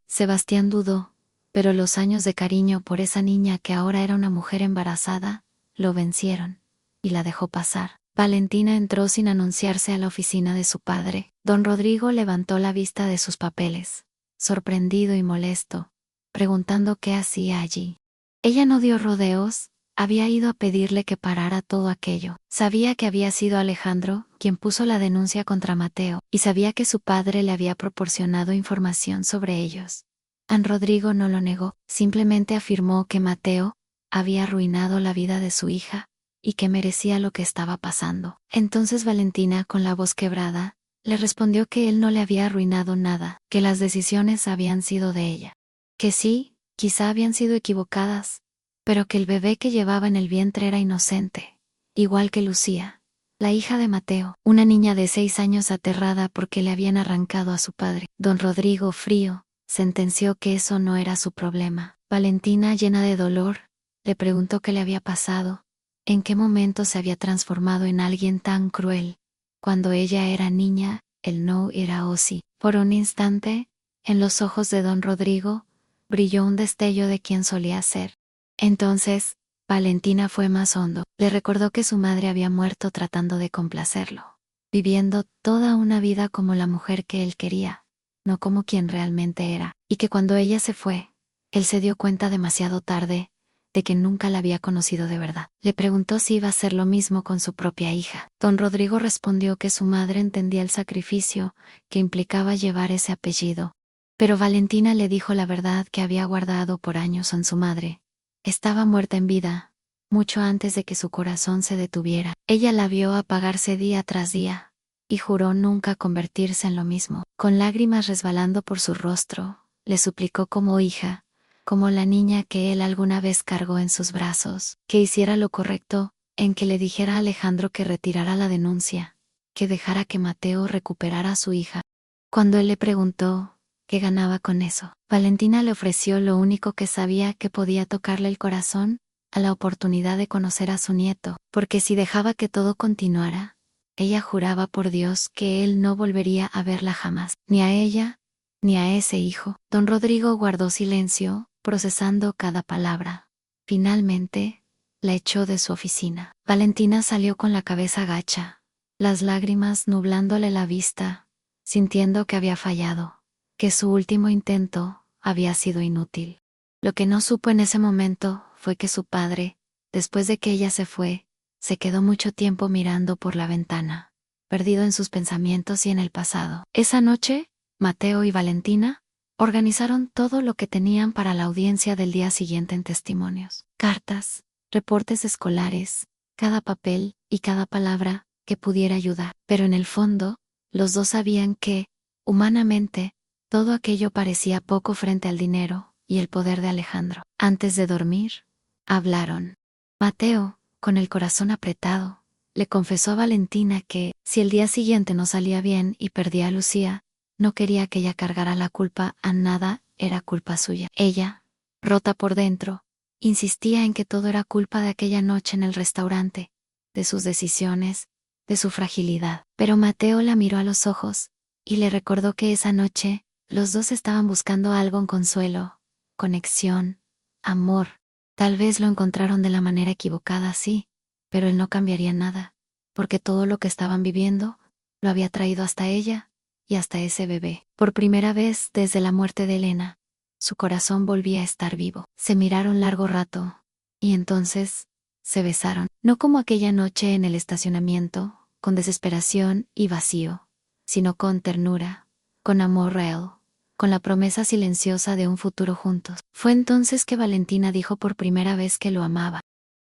Sebastián dudó, pero los años de cariño por esa niña que ahora era una mujer embarazada, lo vencieron, y la dejó pasar. Valentina entró sin anunciarse a la oficina de su padre. Don Rodrigo levantó la vista de sus papeles, sorprendido y molesto, preguntando qué hacía allí. Ella no dio rodeos, había ido a pedirle que parara todo aquello. Sabía que había sido Alejandro quien puso la denuncia contra Mateo, y sabía que su padre le había proporcionado información sobre ellos. Rodrigo no lo negó, simplemente afirmó que Mateo había arruinado la vida de su hija, y que merecía lo que estaba pasando. Entonces Valentina, con la voz quebrada, le respondió que él no le había arruinado nada, que las decisiones habían sido de ella. Que sí, quizá habían sido equivocadas, pero que el bebé que llevaba en el vientre era inocente, igual que Lucía, la hija de Mateo, una niña de 6 años aterrada porque le habían arrancado a su padre. Don Rodrigo, frío, sentenció que eso no era su problema. Valentina, llena de dolor, le preguntó qué le había pasado, en qué momento se había transformado en alguien tan cruel. Cuando ella era niña, él no era así. Por un instante, en los ojos de don Rodrigo, brilló un destello de quien solía ser. Entonces, Valentina fue más hondo. Le recordó que su madre había muerto tratando de complacerlo, viviendo toda una vida como la mujer que él quería, no como quien realmente era, y que cuando ella se fue, él se dio cuenta demasiado tarde de que nunca la había conocido de verdad. Le preguntó si iba a hacer lo mismo con su propia hija. Don Rodrigo respondió que su madre entendía el sacrificio que implicaba llevar ese apellido, Pero Valentina le dijo la verdad que había guardado por años en su madre. Estaba muerta en vida, mucho antes de que su corazón se detuviera. Ella la vio apagarse día tras día, y juró nunca convertirse en lo mismo. Con lágrimas resbalando por su rostro, le suplicó como hija, como la niña que él alguna vez cargó en sus brazos, que hiciera lo correcto, en que le dijera a Alejandro que retirara la denuncia, que dejara que Mateo recuperara a su hija. Cuando él le preguntó qué ganaba con eso, Valentina le ofreció lo único que sabía que podía tocarle el corazón, a la oportunidad de conocer a su nieto, porque si dejaba que todo continuara, ella juraba por Dios que él no volvería a verla jamás, ni a ella, ni a ese hijo. Don Rodrigo guardó silencio, procesando cada palabra. Finalmente, la echó de su oficina. Valentina salió con la cabeza gacha, las lágrimas nublándole la vista, sintiendo que había fallado, que su último intento había sido inútil. Lo que no supo en ese momento fue que su padre, después de que ella se fue, se quedó mucho tiempo mirando por la ventana, perdido en sus pensamientos y en el pasado. Esa noche, Mateo y Valentina organizaron todo lo que tenían para la audiencia del día siguiente en testimonios, cartas, reportes escolares, cada papel y cada palabra que pudiera ayudar. Pero en el fondo, los dos sabían que, humanamente, todo aquello parecía poco frente al dinero y el poder de Alejandro. Antes de dormir, hablaron. Mateo, con el corazón apretado, le confesó a Valentina que, si el día siguiente no salía bien y perdía a Lucía, no quería que ella cargara la culpa a nada, era culpa suya. Ella, rota por dentro, insistía en que todo era culpa de aquella noche en el restaurante, de sus decisiones, de su fragilidad. Pero Mateo la miró a los ojos, y le recordó que esa noche, los dos estaban buscando algo en consuelo, conexión, amor. Tal vez lo encontraron de la manera equivocada, sí, pero él no cambiaría nada, porque todo lo que estaban viviendo, lo había traído hasta ella, y hasta ese bebé. Por primera vez desde la muerte de Elena, su corazón volvía a estar vivo. Se miraron largo rato, y entonces, se besaron, no como aquella noche en el estacionamiento, con desesperación y vacío, sino con ternura, con amor real, con la promesa silenciosa de un futuro juntos. Fue entonces que Valentina dijo por primera vez que lo amaba.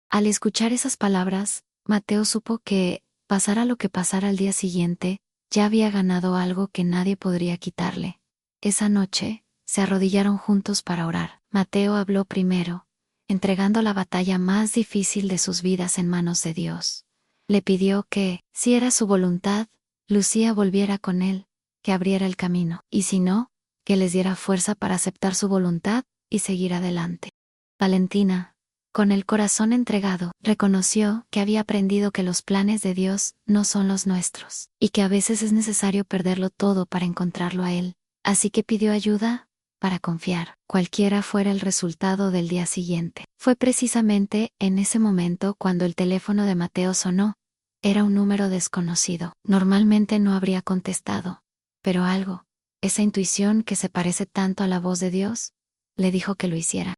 Al escuchar esas palabras, Mateo supo que, pasara lo que pasara al día siguiente, ya había ganado algo que nadie podría quitarle. Esa noche, se arrodillaron juntos para orar. Mateo habló primero, entregando la batalla más difícil de sus vidas en manos de Dios. Le pidió que, si era su voluntad, Lucía volviera con él, que abriera el camino, y si no, que les diera fuerza para aceptar su voluntad y seguir adelante. Valentina, con el corazón entregado, reconoció que había aprendido que los planes de Dios no son los nuestros, y que a veces es necesario perderlo todo para encontrarlo a Él. Así que pidió ayuda para confiar, cualquiera fuera el resultado del día siguiente. Fue precisamente en ese momento cuando el teléfono de Mateo sonó. Era un número desconocido. Normalmente no habría contestado, pero algo, esa intuición que se parece tanto a la voz de Dios, le dijo que lo hiciera.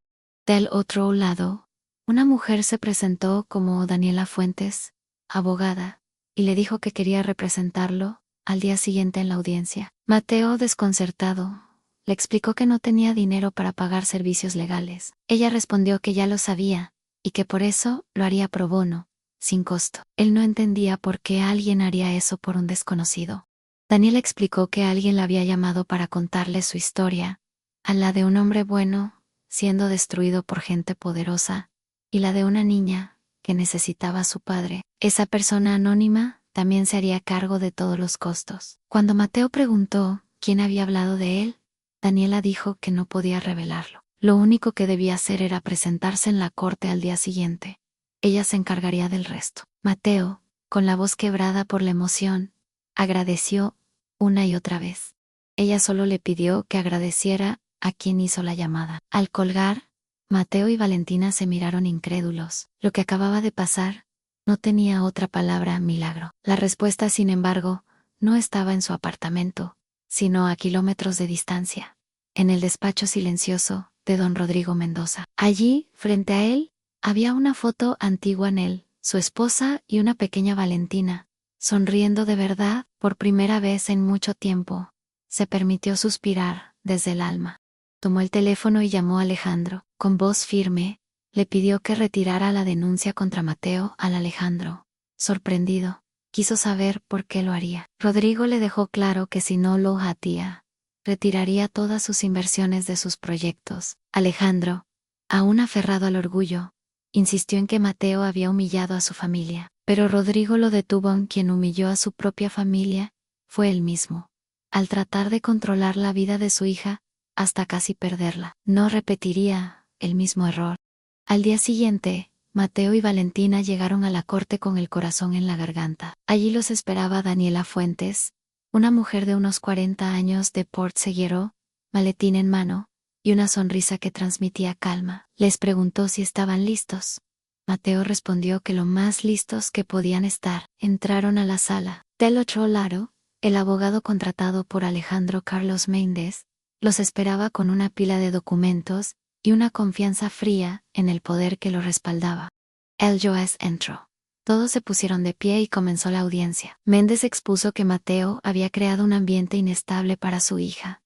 Del otro lado, una mujer se presentó como Daniela Fuentes, abogada, y le dijo que quería representarlo al día siguiente en la audiencia. Mateo, desconcertado, le explicó que no tenía dinero para pagar servicios legales. Ella respondió que ya lo sabía, y que por eso lo haría pro bono, sin costo. Él no entendía por qué alguien haría eso por un desconocido. Daniela explicó que alguien la había llamado para contarle su historia, a la de un hombre bueno, siendo destruido por gente poderosa, y la de una niña, que necesitaba a su padre. Esa persona anónima también se haría cargo de todos los costos. Cuando Mateo preguntó quién había hablado de él, Daniela dijo que no podía revelarlo. Lo único que debía hacer era presentarse en la corte al día siguiente. Ella se encargaría del resto. Mateo, con la voz quebrada por la emoción, agradeció una y otra vez. Ella solo le pidió que agradeciera a quien hizo la llamada. Al colgar, Mateo y Valentina se miraron incrédulos. Lo que acababa de pasar no tenía otra palabra: milagro. La respuesta, sin embargo, no estaba en su apartamento, sino a kilómetros de distancia, en el despacho silencioso de don Rodrigo Mendoza. Allí, frente a él, había una foto antigua en él, su esposa y una pequeña Valentina, sonriendo de verdad por primera vez en mucho tiempo. Se permitió suspirar, desde el alma. Tomó el teléfono y llamó a Alejandro. Con voz firme, le pidió que retirara la denuncia contra Mateo. Alejandro, sorprendido, quiso saber por qué lo haría. Rodrigo le dejó claro que si no lo hacía, retiraría todas sus inversiones de sus proyectos. Alejandro, aún aferrado al orgullo, insistió en que Mateo había humillado a su familia, pero Rodrigo lo detuvo. Quien humilló a su propia familia fue él mismo, al tratar de controlar la vida de su hija, hasta casi perderla. No repetiría el mismo error. Al día siguiente, Mateo y Valentina llegaron a la corte con el corazón en la garganta. Allí los esperaba Daniela Fuentes, una mujer de unos 40 años de Port Seguero, maletín en mano, y una sonrisa que transmitía calma. Les preguntó si estaban listos. Mateo respondió que lo más listos que podían estar. Entraron a la sala. Del otro lado, el abogado contratado por Alejandro Carlos Méndez los esperaba con una pila de documentos y una confianza fría en el poder que lo respaldaba. El juez entró. Todos se pusieron de pie y comenzó la audiencia. Méndez expuso que Mateo había creado un ambiente inestable para su hija,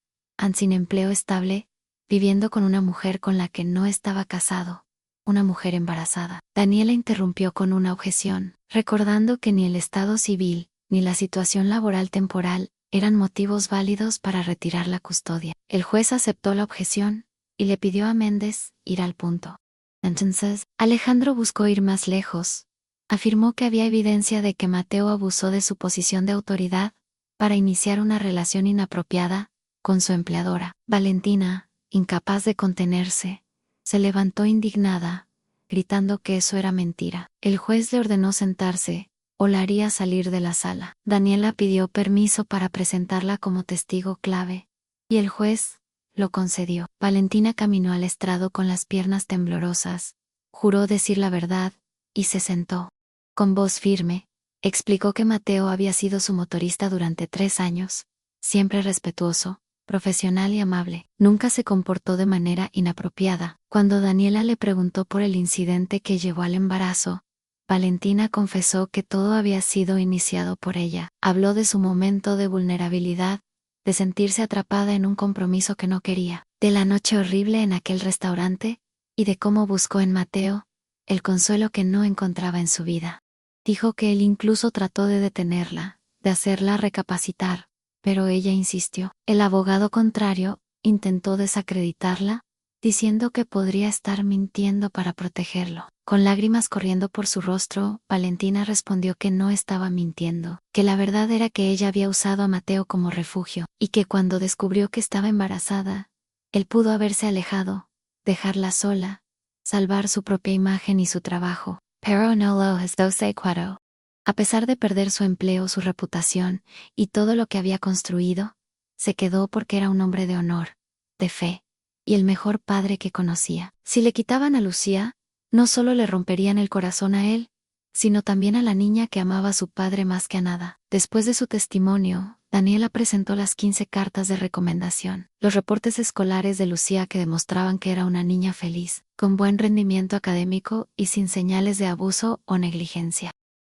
sin empleo estable, viviendo con una mujer con la que no estaba casado, una mujer embarazada. Daniela interrumpió con una objeción, recordando que ni el estado civil, ni la situación laboral temporal, eran motivos válidos para retirar la custodia. El juez aceptó la objeción, y le pidió a Méndez ir al punto. Entonces, Alejandro buscó ir más lejos. Afirmó que había evidencia de que Mateo abusó de su posición de autoridad para iniciar una relación inapropiada con su empleadora. Valentina, incapaz de contenerse, se levantó indignada, gritando que eso era mentira. El juez le ordenó sentarse, o la haría salir de la sala. Daniela pidió permiso para presentarla como testigo clave, y el juez lo concedió. Valentina caminó al estrado con las piernas temblorosas, juró decir la verdad, y se sentó. Con voz firme, explicó que Mateo había sido su motorista durante 3 años, siempre respetuoso, profesional y amable. Nunca se comportó de manera inapropiada. Cuando Daniela le preguntó por el incidente que llevó al embarazo, Valentina confesó que todo había sido iniciado por ella. Habló de su momento de vulnerabilidad, de sentirse atrapada en un compromiso que no quería, de la noche horrible en aquel restaurante, y de cómo buscó en Mateo el consuelo que no encontraba en su vida. Dijo que él incluso trató de detenerla, de hacerla recapacitar, pero ella insistió. El abogado contrario intentó desacreditarla, diciendo que podría estar mintiendo para protegerlo. Con lágrimas corriendo por su rostro, Valentina respondió que no estaba mintiendo, que la verdad era que ella había usado a Mateo como refugio, y que cuando descubrió que estaba embarazada, él pudo haberse alejado, dejarla sola, salvar su propia imagen y su trabajo. Pero no lo hizo. A pesar de perder su empleo, su reputación, y todo lo que había construido, se quedó porque era un hombre de honor, de fe, y el mejor padre que conocía. Si le quitaban a Lucía, no solo le romperían el corazón a él, sino también a la niña que amaba a su padre más que a nada. Después de su testimonio, Daniela presentó las 15 cartas de recomendación, los reportes escolares de Lucía que demostraban que era una niña feliz, con buen rendimiento académico y sin señales de abuso o negligencia.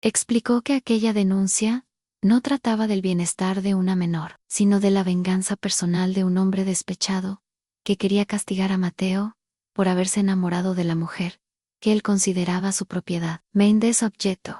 Explicó que aquella denuncia no trataba del bienestar de una menor, sino de la venganza personal de un hombre despechado, que quería castigar a Mateo por haberse enamorado de la mujer que él consideraba su propiedad. Méndez objetó,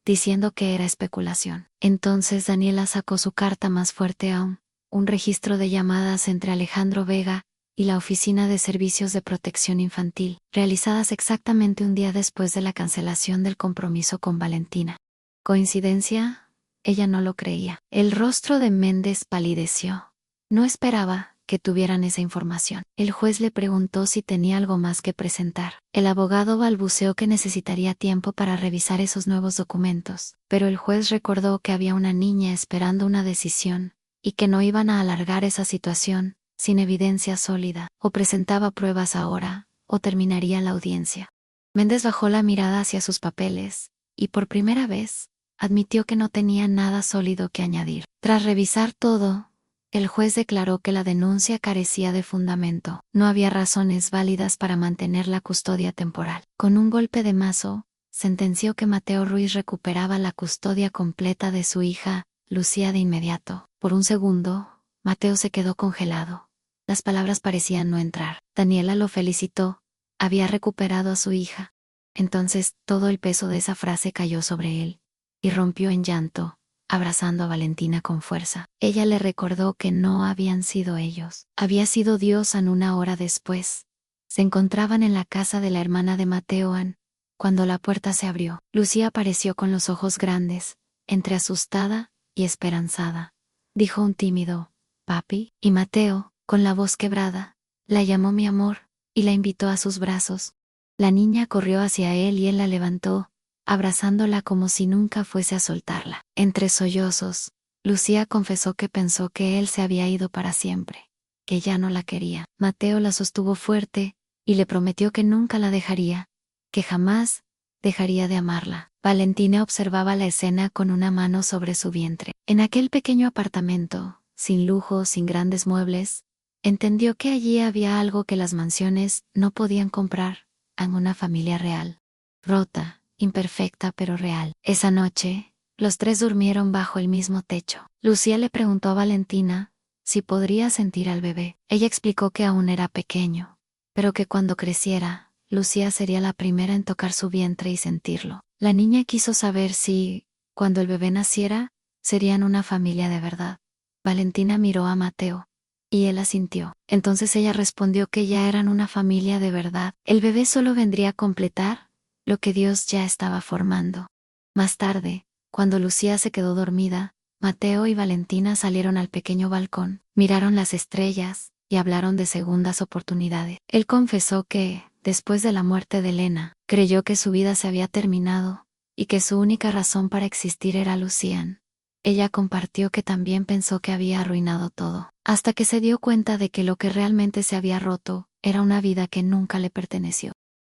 diciendo que era especulación. Entonces Daniela sacó su carta más fuerte aún, un registro de llamadas entre Alejandro Vega y la Oficina de Servicios de Protección Infantil, realizadas exactamente un día después de la cancelación del compromiso con Valentina. ¿Coincidencia? Ella no lo creía. El rostro de Méndez palideció. No esperaba que tuvieran esa información. El juez le preguntó si tenía algo más que presentar. El abogado balbuceó que necesitaría tiempo para revisar esos nuevos documentos, pero el juez recordó que había una niña esperando una decisión, y que no iban a alargar esa situación sin evidencia sólida. O presentaba pruebas ahora, o terminaría la audiencia. Méndez bajó la mirada hacia sus papeles, y por primera vez, admitió que no tenía nada sólido que añadir. Tras revisar todo, el juez declaró que la denuncia carecía de fundamento. No había razones válidas para mantener la custodia temporal. Con un golpe de mazo, sentenció que Mateo Ruiz recuperaba la custodia completa de su hija, Lucía, de inmediato. Por un segundo, Mateo se quedó congelado. Las palabras parecían no entrar. Daniela lo felicitó. Había recuperado a su hija. Entonces todo el peso de esa frase cayó sobre él, y rompió en llanto, abrazando a Valentina con fuerza. Ella le recordó que no habían sido ellos. Había sido Dios. Una hora después. Se encontraban en la casa de la hermana de Mateo Ann, cuando la puerta se abrió. Lucía apareció con los ojos grandes, entre asustada y esperanzada. Dijo un tímido, «Papi», y Mateo, con la voz quebrada, la llamó mi amor, y la invitó a sus brazos. La niña corrió hacia él y él la levantó, abrazándola como si nunca fuese a soltarla. Entre sollozos, Lucía confesó que pensó que él se había ido para siempre, que ya no la quería. Mateo la sostuvo fuerte, y le prometió que nunca la dejaría, que jamás dejaría de amarla. Valentina observaba la escena con una mano sobre su vientre. En aquel pequeño apartamento, sin lujo, sin grandes muebles, entendió que allí había algo que las mansiones no podían comprar, en una familia real. Rota, imperfecta pero real. Esa noche, los tres durmieron bajo el mismo techo. Lucía le preguntó a Valentina si podría sentir al bebé. Ella explicó que aún era pequeño, pero que cuando creciera, Lucía sería la primera en tocar su vientre y sentirlo. La niña quiso saber si, cuando el bebé naciera, serían una familia de verdad. Valentina miró a Mateo, y él asintió. Entonces ella respondió que ya eran una familia de verdad. El bebé solo vendría a completar lo que Dios ya estaba formando. Más tarde, cuando Lucía se quedó dormida, Mateo y Valentina salieron al pequeño balcón, miraron las estrellas y hablaron de segundas oportunidades. Él confesó que, después de la muerte de Elena, creyó que su vida se había terminado y que su única razón para existir era Lucian. Ella compartió que también pensó que había arruinado todo, hasta que se dio cuenta de que lo que realmente se había roto era una vida que nunca le perteneció.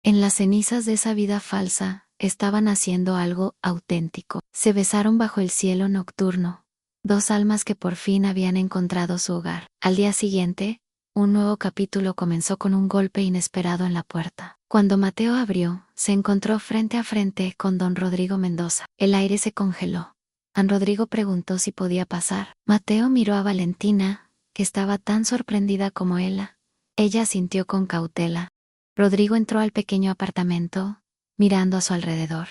En las cenizas de esa vida falsa, estaban haciendo algo auténtico. Se besaron bajo el cielo nocturno, dos almas que por fin habían encontrado su hogar. Al día siguiente, un nuevo capítulo comenzó con un golpe inesperado en la puerta. Cuando Mateo abrió, se encontró frente a frente con don Rodrigo Mendoza. El aire se congeló. Don Rodrigo preguntó si podía pasar. Mateo miró a Valentina, que estaba tan sorprendida como él. Ella asintió con cautela. Rodrigo entró al pequeño apartamento, mirando a su alrededor.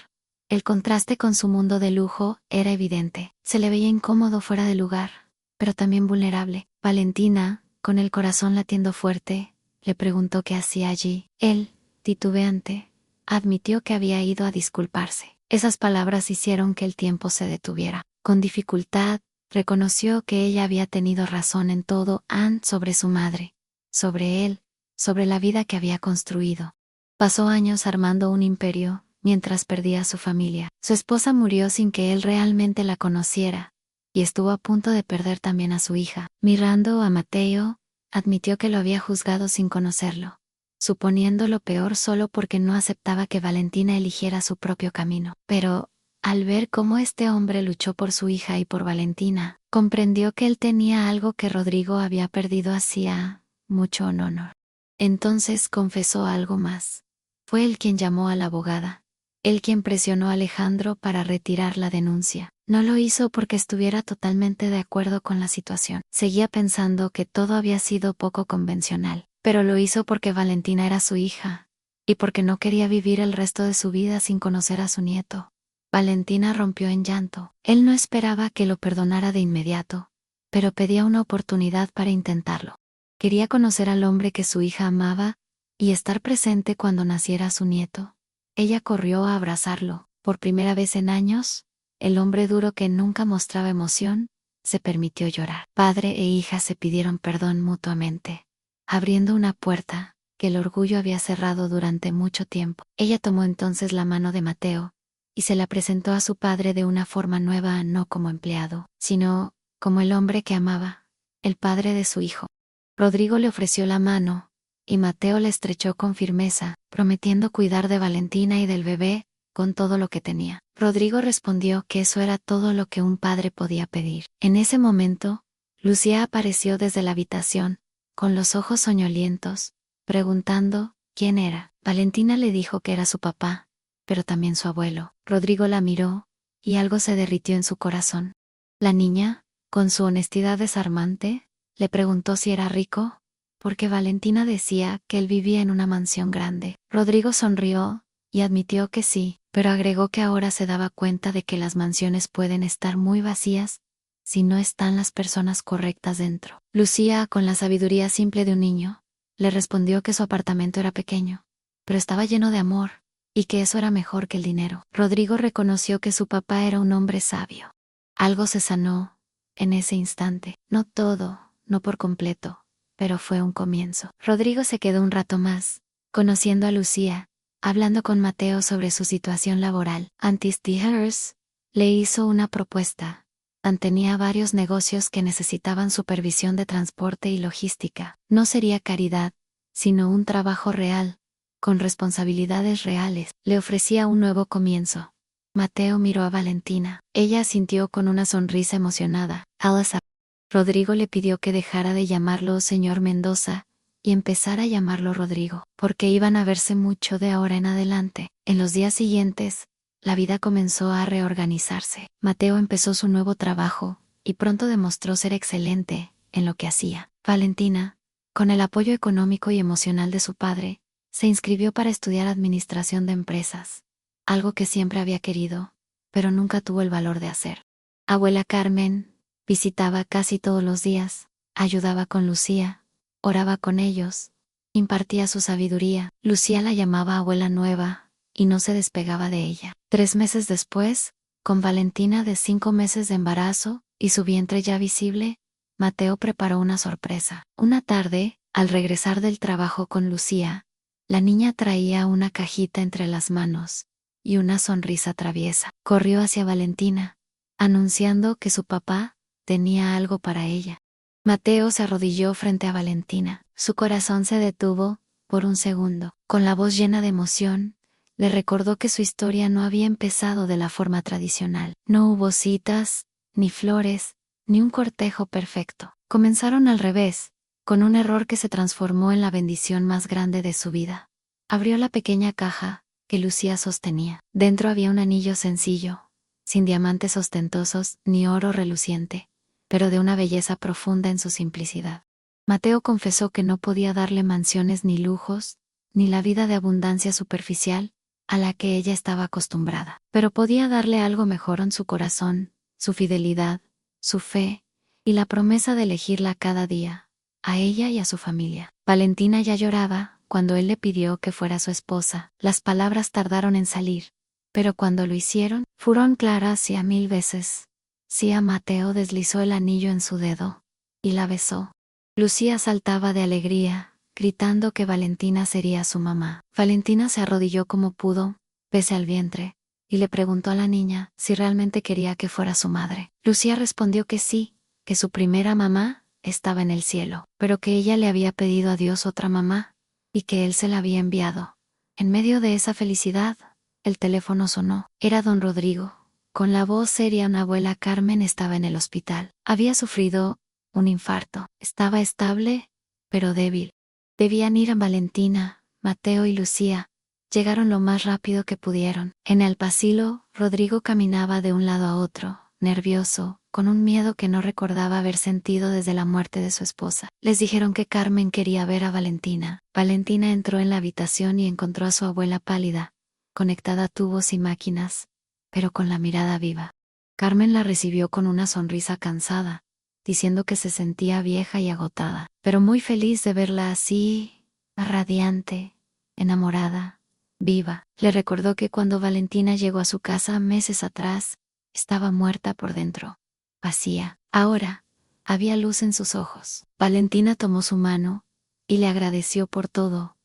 El contraste con su mundo de lujo era evidente. Se le veía incómodo, fuera de lugar, pero también vulnerable. Valentina, con el corazón latiendo fuerte, le preguntó qué hacía allí. Él, titubeante, admitió que había ido a disculparse. Esas palabras hicieron que el tiempo se detuviera. Con dificultad, reconoció que ella había tenido razón en todo, sobre su madre, sobre él, sobre la vida que había construido. Pasó años armando un imperio, mientras perdía a su familia. Su esposa murió sin que él realmente la conociera, y estuvo a punto de perder también a su hija. Mirando a Mateo, admitió que lo había juzgado sin conocerlo, suponiendo lo peor solo porque no aceptaba que Valentina eligiera su propio camino. Pero, al ver cómo este hombre luchó por su hija y por Valentina, comprendió que él tenía algo que Rodrigo había perdido hacía mucho honor. Entonces confesó algo más. Fue él quien llamó a la abogada, él quien presionó a Alejandro para retirar la denuncia. No lo hizo porque estuviera totalmente de acuerdo con la situación. Seguía pensando que todo había sido poco convencional, pero lo hizo porque Valentina era su hija, y porque no quería vivir el resto de su vida sin conocer a su nieto. Valentina rompió en llanto. Él no esperaba que lo perdonara de inmediato, pero pedía una oportunidad para intentarlo. Quería conocer al hombre que su hija amaba y estar presente cuando naciera su nieto. Ella corrió a abrazarlo. Por primera vez en años, el hombre duro que nunca mostraba emoción, se permitió llorar. Padre e hija se pidieron perdón mutuamente, abriendo una puerta que el orgullo había cerrado durante mucho tiempo. Ella tomó entonces la mano de Mateo y se la presentó a su padre de una forma nueva, no como empleado, sino como el hombre que amaba, el padre de su hijo. Rodrigo le ofreció la mano, y Mateo la estrechó con firmeza, prometiendo cuidar de Valentina y del bebé, con todo lo que tenía. Rodrigo respondió que eso era todo lo que un padre podía pedir. En ese momento, Lucía apareció desde la habitación, con los ojos soñolientos, preguntando quién era. Valentina le dijo que era su papá, pero también su abuelo. Rodrigo la miró, y algo se derritió en su corazón. La niña, con su honestidad desarmante, le preguntó si era rico, porque Valentina decía que él vivía en una mansión grande. Rodrigo sonrió y admitió que sí, pero agregó que ahora se daba cuenta de que las mansiones pueden estar muy vacías si no están las personas correctas dentro. Lucía, con la sabiduría simple de un niño, le respondió que su apartamento era pequeño, pero estaba lleno de amor, y que eso era mejor que el dinero. Rodrigo reconoció que su papá era un hombre sabio. Algo se sanó en ese instante. No todo, no por completo, pero fue un comienzo. Rodrigo se quedó un rato más, conociendo a Lucía, hablando con Mateo sobre su situación laboral. Antes de Hearst le hizo una propuesta. Tenía varios negocios que necesitaban supervisión de transporte y logística. No sería caridad, sino un trabajo real, con responsabilidades reales. Le ofrecía un nuevo comienzo. Mateo miró a Valentina. Ella asintió con una sonrisa emocionada. Rodrigo le pidió que dejara de llamarlo señor Mendoza y empezara a llamarlo Rodrigo, porque iban a verse mucho de ahora en adelante. En los días siguientes, la vida comenzó a reorganizarse. Mateo empezó su nuevo trabajo y pronto demostró ser excelente en lo que hacía. Valentina, con el apoyo económico y emocional de su padre, se inscribió para estudiar administración de empresas, algo que siempre había querido, pero nunca tuvo el valor de hacer. Abuela Carmen visitaba casi todos los días, ayudaba con Lucía, oraba con ellos, impartía su sabiduría. Lucía la llamaba abuela nueva, y no se despegaba de ella. 3 meses después, con Valentina de 5 meses de embarazo, y su vientre ya visible, Mateo preparó una sorpresa. Una tarde, al regresar del trabajo con Lucía, la niña traía una cajita entre las manos, y una sonrisa traviesa. Corrió hacia Valentina, anunciando que su papá tenía algo para ella. Mateo se arrodilló frente a Valentina. Su corazón se detuvo por un segundo. Con la voz llena de emoción, le recordó que su historia no había empezado de la forma tradicional. No hubo citas, ni flores, ni un cortejo perfecto. Comenzaron al revés, con un error que se transformó en la bendición más grande de su vida. Abrió la pequeña caja que Lucía sostenía. Dentro había un anillo sencillo, sin diamantes ostentosos ni oro reluciente, pero de una belleza profunda en su simplicidad. Mateo confesó que no podía darle mansiones ni lujos, ni la vida de abundancia superficial a la que ella estaba acostumbrada, pero podía darle algo mejor en su corazón, su fidelidad, su fe, y la promesa de elegirla cada día, a ella y a su familia. Valentina ya lloraba cuando él le pidió que fuera su esposa. Las palabras tardaron en salir, pero cuando lo hicieron, fueron claras y a 1000 veces. Sí, a Mateo deslizó el anillo en su dedo y la besó. Lucía saltaba de alegría, gritando que Valentina sería su mamá. Valentina se arrodilló como pudo, pese al vientre, y le preguntó a la niña si realmente quería que fuera su madre. Lucía respondió que sí, que su primera mamá estaba en el cielo, pero que ella le había pedido a Dios otra mamá, y que él se la había enviado. En medio de esa felicidad, el teléfono sonó. Era don Rodrigo. Con la voz seria, una abuela Carmen estaba en el hospital. Había sufrido un infarto. Estaba estable, pero débil. Debían ir a Valentina, Mateo y Lucía. Llegaron lo más rápido que pudieron. En el pasillo, Rodrigo caminaba de un lado a otro, nervioso, con un miedo que no recordaba haber sentido desde la muerte de su esposa. Les dijeron que Carmen quería ver a Valentina. Valentina entró en la habitación y encontró a su abuela pálida, conectada a tubos y máquinas, pero con la mirada viva. Carmen la recibió con una sonrisa cansada, diciendo que se sentía vieja y agotada, pero muy feliz de verla así, radiante, enamorada, viva. Le recordó que cuando Valentina llegó a su casa meses atrás, estaba muerta por dentro, vacía. Ahora, había luz en sus ojos. Valentina tomó su mano y le agradeció por todo,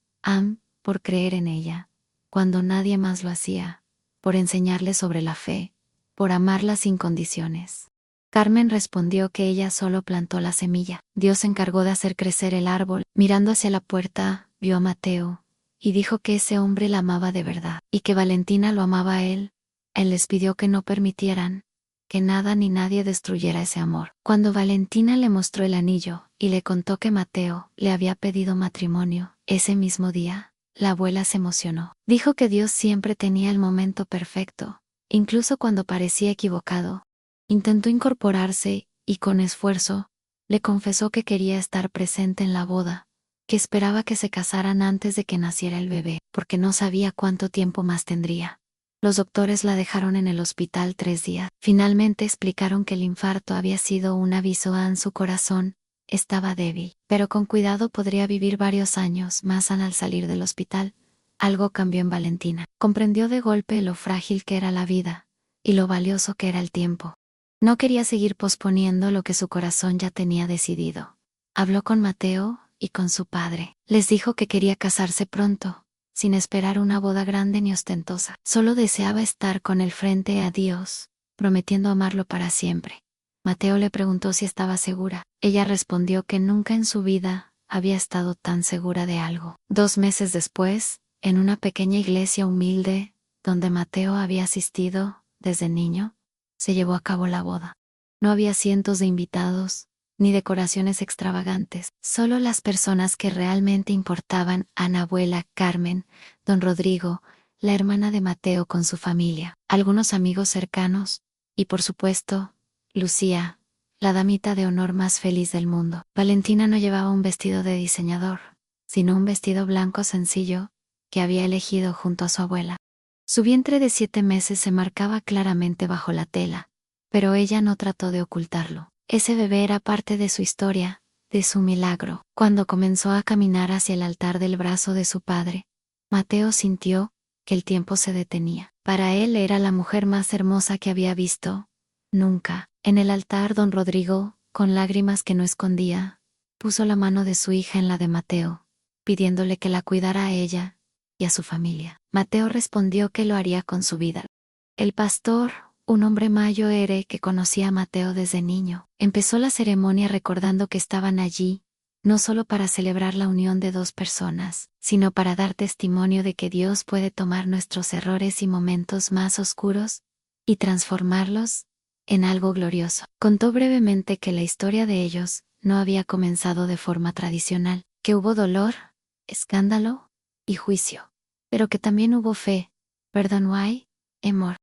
por creer en ella, cuando nadie más lo hacía, por enseñarle sobre la fe, por amarla sin condiciones. Carmen respondió que ella solo plantó la semilla. Dios se encargó de hacer crecer el árbol. Mirando hacia la puerta, vio a Mateo, y dijo que ese hombre la amaba de verdad, y que Valentina lo amaba a él. Él les pidió que no permitieran que nada ni nadie destruyera ese amor. Cuando Valentina le mostró el anillo, y le contó que Mateo le había pedido matrimonio, ese mismo día, la abuela se emocionó. Dijo que Dios siempre tenía el momento perfecto, incluso cuando parecía equivocado. Intentó incorporarse, y con esfuerzo, le confesó que quería estar presente en la boda, que esperaba que se casaran antes de que naciera el bebé, porque no sabía cuánto tiempo más tendría. Los doctores la dejaron en el hospital 3 días. Finalmente explicaron que el infarto había sido un aviso su corazón estaba débil, pero con cuidado podría vivir varios años más al salir del hospital. Algo cambió en Valentina. Comprendió de golpe lo frágil que era la vida y lo valioso que era el tiempo. No quería seguir posponiendo lo que su corazón ya tenía decidido. Habló con Mateo y con su padre. Les dijo que quería casarse pronto, sin esperar una boda grande ni ostentosa. Solo deseaba estar con él frente a Dios, prometiendo amarlo para siempre. Mateo le preguntó si estaba segura. Ella respondió que nunca en su vida había estado tan segura de algo. 2 meses después, en una pequeña iglesia humilde, donde Mateo había asistido desde niño, se llevó a cabo la boda. No había cientos de invitados, ni decoraciones extravagantes, solo las personas que realmente importaban: Ana, abuela, Carmen, don Rodrigo, la hermana de Mateo con su familia, algunos amigos cercanos, y por supuesto, Lucía, la damita de honor más feliz del mundo. Valentina no llevaba un vestido de diseñador, sino un vestido blanco sencillo, que había elegido junto a su abuela. Su vientre de 7 meses se marcaba claramente bajo la tela, pero ella no trató de ocultarlo. Ese bebé era parte de su historia, de su milagro. Cuando comenzó a caminar hacia el altar del brazo de su padre, Mateo sintió que el tiempo se detenía. Para él era la mujer más hermosa que había visto nunca. En el altar, don Rodrigo, con lágrimas que no escondía, puso la mano de su hija en la de Mateo, pidiéndole que la cuidara a ella y a su familia. Mateo respondió que lo haría con su vida. El pastor, un hombre mayor que conocía a Mateo desde niño, empezó la ceremonia recordando que estaban allí, no solo para celebrar la unión de dos personas, sino para dar testimonio de que Dios puede tomar nuestros errores y momentos más oscuros y transformarlos en algo glorioso. Contó brevemente que la historia de ellos no había comenzado de forma tradicional, que hubo dolor, escándalo y juicio, pero que también hubo fe, perdón y amor.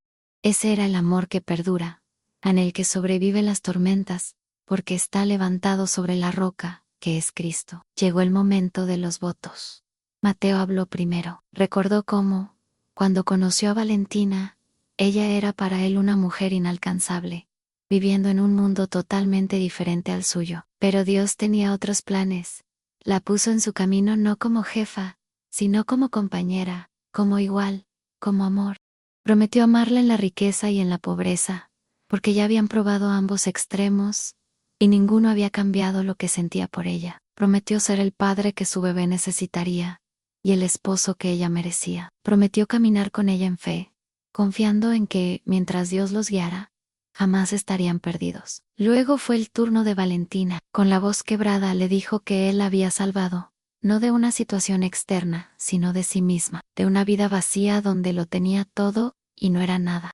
Ese era el amor que perdura, en el que sobreviven las tormentas, porque está levantado sobre la roca, que es Cristo. Llegó el momento de los votos. Mateo habló primero. Recordó cómo, cuando conoció a Valentina, ella era para él una mujer inalcanzable, viviendo en un mundo totalmente diferente al suyo. Pero Dios tenía otros planes. La puso en su camino no como jefa, sino como compañera, como igual, como amor. Prometió amarla en la riqueza y en la pobreza, porque ya habían probado ambos extremos, y ninguno había cambiado lo que sentía por ella. Prometió ser el padre que su bebé necesitaría, y el esposo que ella merecía. Prometió caminar con ella en fe, confiando en que, mientras Dios los guiara, jamás estarían perdidos. Luego fue el turno de Valentina. Con la voz quebrada le dijo que él la había salvado, no de una situación externa, sino de sí misma, de una vida vacía donde lo tenía todo y no era nada.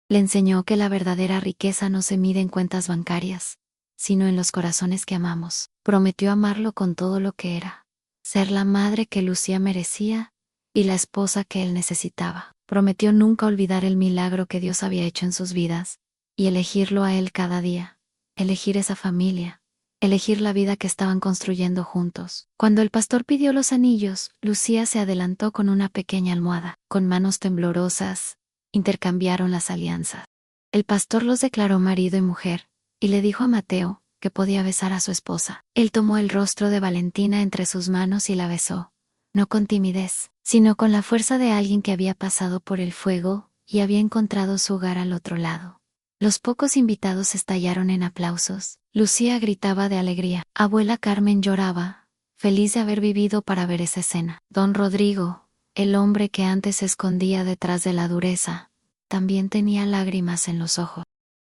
Le enseñó que la verdadera riqueza no se mide en cuentas bancarias, sino en los corazones que amamos. Prometió amarlo con todo lo que era, ser la madre que Lucía merecía y la esposa que él necesitaba. Prometió nunca olvidar el milagro que Dios había hecho en sus vidas, y elegirlo a él cada día, elegir esa familia, elegir la vida que estaban construyendo juntos. Cuando el pastor pidió los anillos, Lucía se adelantó con una pequeña almohada. Con manos temblorosas, intercambiaron las alianzas. El pastor los declaró marido y mujer, y le dijo a Mateo que podía besar a su esposa. Él tomó el rostro de Valentina entre sus manos y la besó, no con timidez, sino con la fuerza de alguien que había pasado por el fuego y había encontrado su hogar al otro lado. Los pocos invitados estallaron en aplausos. Lucía gritaba de alegría. Abuela Carmen lloraba, feliz de haber vivido para ver esa escena. Don Rodrigo, el hombre que antes se escondía detrás de la dureza, también tenía lágrimas en los ojos.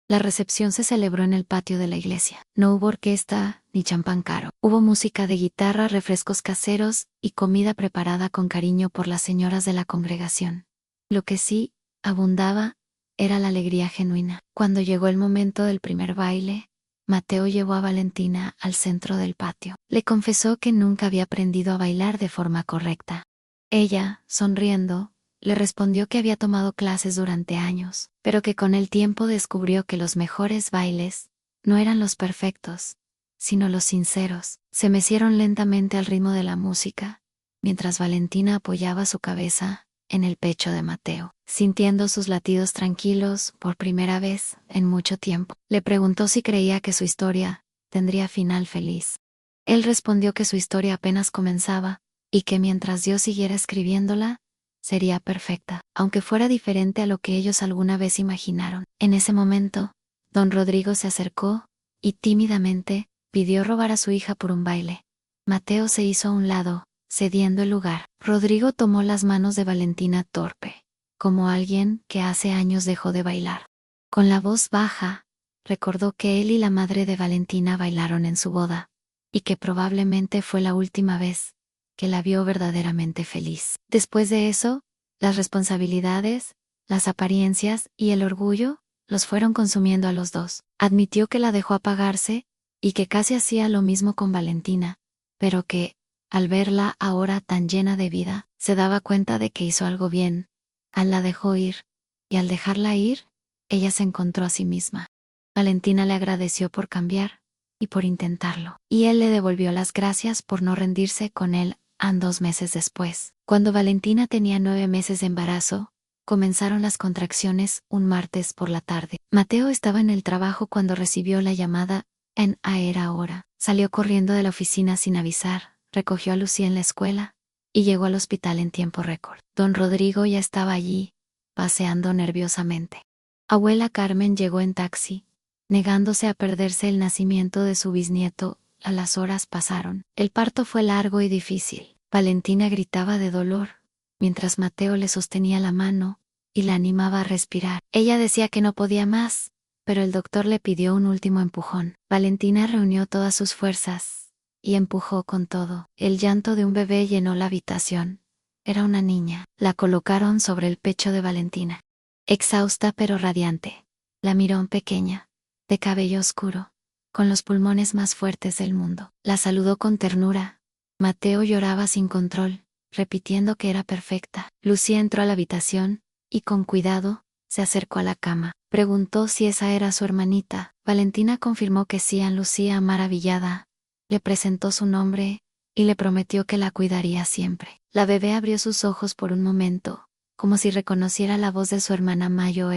La recepción se celebró en el patio de la iglesia. No hubo orquesta ni champán caro. Hubo música de guitarra, refrescos caseros y comida preparada con cariño por las señoras de la congregación. Lo que sí abundaba era la alegría genuina. Cuando llegó el momento del primer baile, Mateo llevó a Valentina al centro del patio. Le confesó que nunca había aprendido a bailar de forma correcta. Ella, sonriendo, le respondió que había tomado clases durante años, pero que con el tiempo descubrió que los mejores bailes no eran los perfectos, sino los sinceros. Se mecieron lentamente al ritmo de la música, mientras Valentina apoyaba su cabeza en el pecho de Mateo, sintiendo sus latidos tranquilos por primera vez en mucho tiempo. Le preguntó si creía que su historia tendría final feliz. Él respondió que su historia apenas comenzaba y que mientras Dios siguiera escribiéndola, sería perfecta, aunque fuera diferente a lo que ellos alguna vez imaginaron. En ese momento, don Rodrigo se acercó y tímidamente pidió robar a su hija por un baile. Mateo se hizo a un lado, cediendo el lugar. Rodrigo tomó las manos de Valentina torpe, como alguien que hace años dejó de bailar. Con la voz baja, recordó que él y la madre de Valentina bailaron en su boda, y que probablemente fue la última vez que la vio verdaderamente feliz. Después de eso, las responsabilidades, las apariencias y el orgullo los fueron consumiendo a los dos. Admitió que la dejó apagarse y que casi hacía lo mismo con Valentina, pero que, al verla ahora tan llena de vida, se daba cuenta de que hizo algo bien. La dejó ir, y al dejarla ir, ella se encontró a sí misma. Valentina le agradeció por cambiar y por intentarlo, y él le devolvió las gracias por no rendirse con él. 2 meses después, cuando Valentina tenía 9 meses de embarazo, comenzaron las contracciones un martes por la tarde. Mateo estaba en el trabajo cuando recibió la llamada. Era hora. Salió corriendo de la oficina sin avisar, recogió a Lucía en la escuela y llegó al hospital en tiempo récord. Don Rodrigo ya estaba allí, paseando nerviosamente. Abuela Carmen llegó en taxi, negándose a perderse el nacimiento de su bisnieto. A las horas pasaron. El parto fue largo y difícil. Valentina gritaba de dolor, mientras Mateo le sostenía la mano y la animaba a respirar. Ella decía que no podía más, pero el doctor le pidió un último empujón. Valentina reunió todas sus fuerzas y empujó con todo. El llanto de un bebé llenó la habitación. Era una niña. La colocaron sobre el pecho de Valentina. Exhausta pero radiante. La miró pequeña, de cabello oscuro, con los pulmones más fuertes del mundo. La saludó con ternura. Mateo lloraba sin control, repitiendo que era perfecta. Lucía entró a la habitación y con cuidado se acercó a la cama. Preguntó si esa era su hermanita. Valentina confirmó que sí. Lucía, maravillada, le presentó su nombre y le prometió que la cuidaría siempre. La bebé abrió sus ojos por un momento, como si reconociera la voz de su hermana mayor.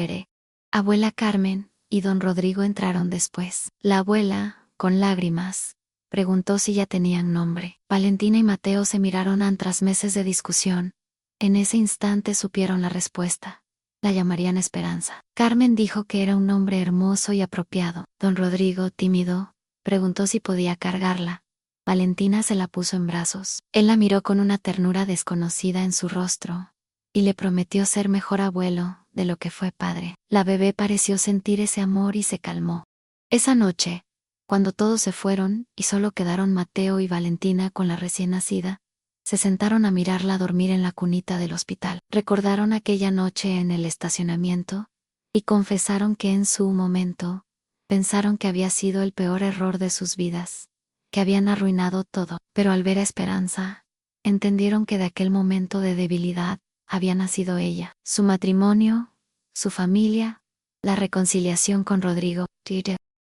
Abuela Carmen y don Rodrigo entraron después. La abuela, con lágrimas, preguntó si ya tenían nombre. Valentina y Mateo se miraron tras meses de discusión. En ese instante supieron la respuesta. La llamarían Esperanza. Carmen dijo que era un nombre hermoso y apropiado. Don Rodrigo, tímido, preguntó si podía cargarla. Valentina se la puso en brazos. Él la miró con una ternura desconocida en su rostro y le prometió ser mejor abuelo de lo que fue padre. La bebé pareció sentir ese amor y se calmó. Esa noche, cuando todos se fueron y solo quedaron Mateo y Valentina con la recién nacida, se sentaron a mirarla dormir en la cunita del hospital. Recordaron aquella noche en el estacionamiento y confesaron que en su momento pensaron que había sido el peor error de sus vidas, que habían arruinado todo. Pero al ver a Esperanza, entendieron que de aquel momento de debilidad había nacido ella, su matrimonio, su familia, la reconciliación con Rodrigo.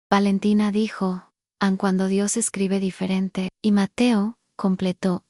Valentina dijo, cuando Dios escribe diferente, y Mateo completó,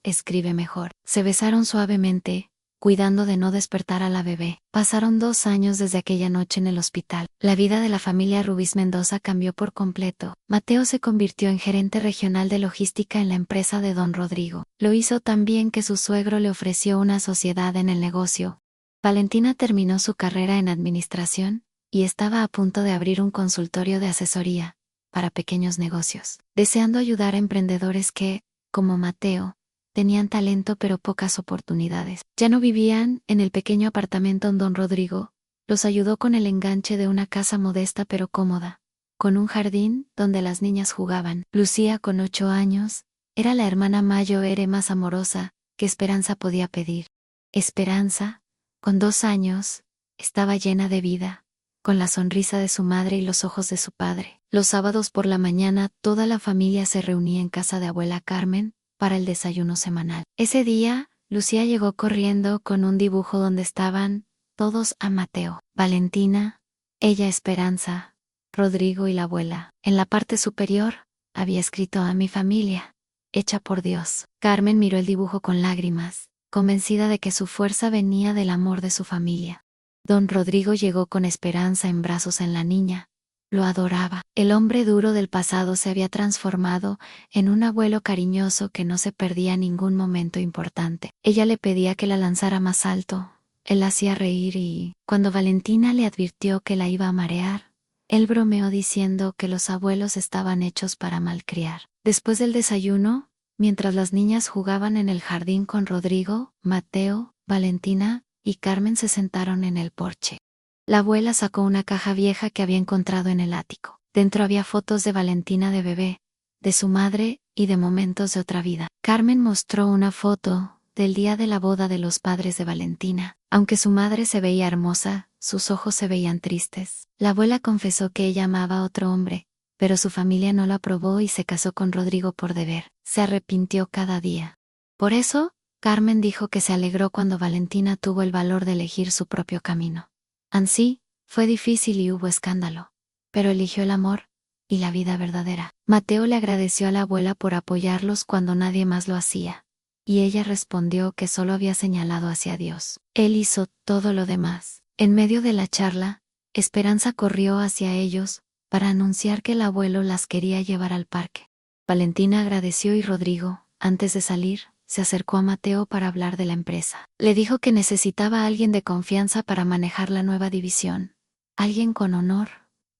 escribe mejor. Se besaron suavemente, cuidando de no despertar a la bebé. Pasaron 2 años desde aquella noche en el hospital. La vida de la familia Rubis Mendoza cambió por completo. Mateo se convirtió en gerente regional de logística en la empresa de don Rodrigo. Lo hizo tan bien que su suegro le ofreció una sociedad en el negocio. Valentina terminó su carrera en administración y estaba a punto de abrir un consultorio de asesoría para pequeños negocios, deseando ayudar a emprendedores que, como Mateo, tenían talento pero pocas oportunidades. Ya no vivían en el pequeño apartamento en don Rodrigo. Los ayudó con el enganche de una casa modesta pero cómoda, con un jardín donde las niñas jugaban. Lucía, con 8 años, era la hermana mayor más amorosa que Esperanza podía pedir. Esperanza, con 2 años, estaba llena de vida, con la sonrisa de su madre y los ojos de su padre. Los sábados por la mañana toda la familia se reunía en casa de abuela Carmen para el desayuno semanal. Ese día, Lucía llegó corriendo con un dibujo donde estaban todos: a Mateo, Valentina, ella, Esperanza, Rodrigo y la abuela. En la parte superior, había escrito a mi familia, hecha por Dios. Carmen miró el dibujo con lágrimas, convencida de que su fuerza venía del amor de su familia. Don Rodrigo llegó con Esperanza en brazos en la niña. Lo adoraba. El hombre duro del pasado se había transformado en un abuelo cariñoso que no se perdía ningún momento importante. Ella le pedía que la lanzara más alto. Él la hacía reír y, cuando Valentina le advirtió que la iba a marear, él bromeó diciendo que los abuelos estaban hechos para malcriar. Después del desayuno, mientras las niñas jugaban en el jardín con Rodrigo, Mateo, Valentina y Carmen se sentaron en el porche. La abuela sacó una caja vieja que había encontrado en el ático. Dentro había fotos de Valentina de bebé, de su madre y de momentos de otra vida. Carmen mostró una foto del día de la boda de los padres de Valentina. Aunque su madre se veía hermosa, sus ojos se veían tristes. La abuela confesó que ella amaba a otro hombre, pero su familia no lo aprobó y se casó con Rodrigo por deber. Se arrepintió cada día. Por eso, Carmen dijo que se alegró cuando Valentina tuvo el valor de elegir su propio camino. Ansí, fue difícil y hubo escándalo, pero eligió el amor y la vida verdadera. Mateo le agradeció a la abuela por apoyarlos cuando nadie más lo hacía, y ella respondió que solo había señalado hacia Dios. Él hizo todo lo demás. En medio de la charla, Esperanza corrió hacia ellos para anunciar que el abuelo las quería llevar al parque. Valentina agradeció y Rodrigo, antes de salir, se acercó a Mateo para hablar de la empresa. Le dijo que necesitaba a alguien de confianza para manejar la nueva división. Alguien con honor,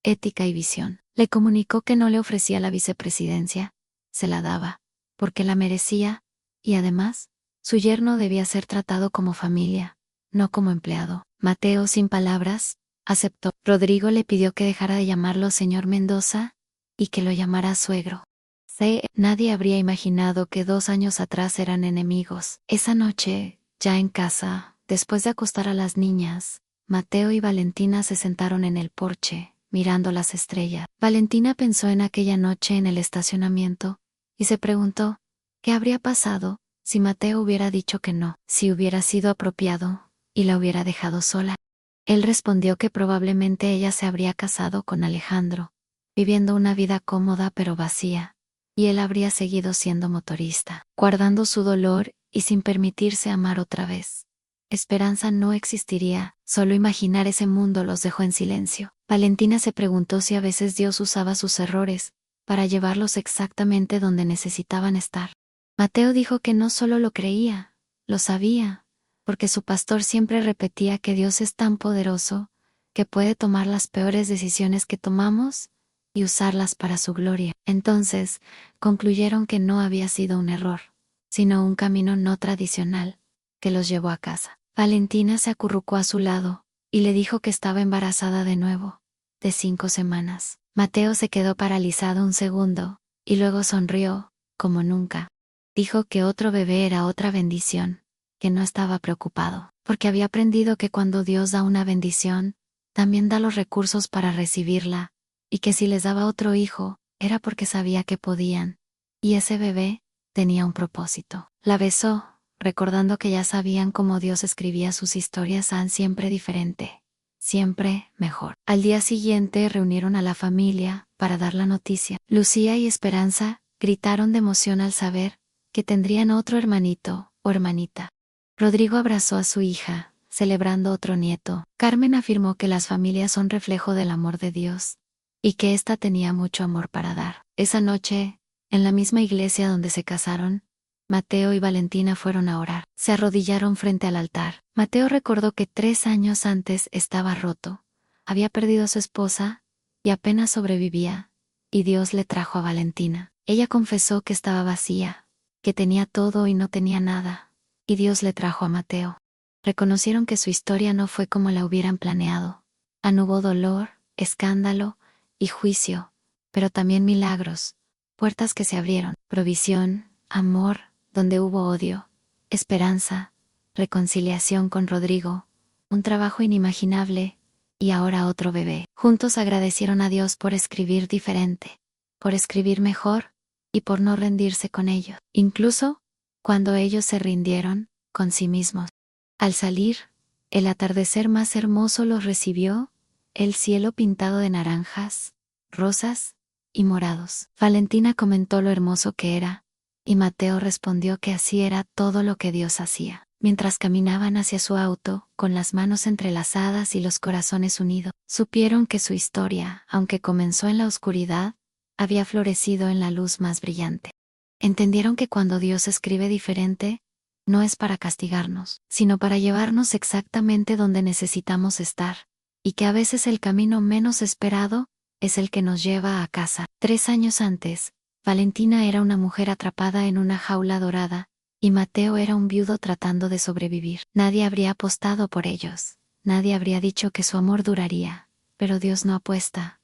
ética y visión. Le comunicó que no le ofrecía la vicepresidencia, se la daba, porque la merecía, y además, su yerno debía ser tratado como familia, no como empleado. Mateo, sin palabras, aceptó. Rodrigo le pidió que dejara de llamarlo señor Mendoza y que lo llamara suegro. Nadie habría imaginado que 2 años atrás eran enemigos. Esa noche, ya en casa, después de acostar a las niñas, Mateo y Valentina se sentaron en el porche, mirando las estrellas. Valentina pensó en aquella noche en el estacionamiento, y se preguntó, ¿qué habría pasado si Mateo hubiera dicho que no, si hubiera sido apropiado, y la hubiera dejado sola? Él respondió que probablemente ella se habría casado con Alejandro, viviendo una vida cómoda pero vacía. Y él habría seguido siendo motorista, guardando su dolor y sin permitirse amar otra vez. Esperanza no existiría, solo imaginar ese mundo los dejó en silencio. Valentina se preguntó si a veces Dios usaba sus errores para llevarlos exactamente donde necesitaban estar. Mateo dijo que no solo lo creía, lo sabía, porque su pastor siempre repetía que Dios es tan poderoso que puede tomar las peores decisiones que tomamos y usarlas para su gloria. Entonces, concluyeron que no había sido un error, sino un camino no tradicional, que los llevó a casa. Valentina se acurrucó a su lado, y le dijo que estaba embarazada de nuevo, de 5 semanas. Mateo se quedó paralizado un segundo, y luego sonrió, como nunca. Dijo que otro bebé era otra bendición, que no estaba preocupado, porque había aprendido que cuando Dios da una bendición, también da los recursos para recibirla, y que si les daba otro hijo, era porque sabía que podían, y ese bebé tenía un propósito. La besó, recordando que ya sabían cómo Dios escribía sus historias siempre diferente, siempre mejor. Al día siguiente reunieron a la familia para dar la noticia. Lucía y Esperanza gritaron de emoción al saber que tendrían otro hermanito o hermanita. Rodrigo abrazó a su hija, celebrando otro nieto. Carmen afirmó que las familias son reflejo del amor de Dios, y que ésta tenía mucho amor para dar. Esa noche, en la misma iglesia donde se casaron, Mateo y Valentina fueron a orar. Se arrodillaron frente al altar. Mateo recordó que 3 años antes estaba roto, había perdido a su esposa, y apenas sobrevivía, y Dios le trajo a Valentina. Ella confesó que estaba vacía, que tenía todo y no tenía nada, y Dios le trajo a Mateo. Reconocieron que su historia no fue como la hubieran planeado. Hubo dolor, escándalo y juicio, pero también milagros, puertas que se abrieron, provisión, amor, donde hubo odio, esperanza, reconciliación con Rodrigo, un trabajo inimaginable, y ahora otro bebé. Juntos agradecieron a Dios por escribir diferente, por escribir mejor, y por no rendirse con ellos, incluso cuando ellos se rindieron con sí mismos. Al salir, el atardecer más hermoso los recibió, el cielo pintado de naranjas, rosas y morados. Valentina comentó lo hermoso que era, y Mateo respondió que así era todo lo que Dios hacía. Mientras caminaban hacia su auto, con las manos entrelazadas y los corazones unidos, supieron que su historia, aunque comenzó en la oscuridad, había florecido en la luz más brillante. Entendieron que cuando Dios escribe diferente, no es para castigarnos, sino para llevarnos exactamente donde necesitamos estar, y que a veces el camino menos esperado es el que nos lleva a casa. 3 años antes, Valentina era una mujer atrapada en una jaula dorada, y Mateo era un viudo tratando de sobrevivir. Nadie habría apostado por ellos, nadie habría dicho que su amor duraría, pero Dios no apuesta.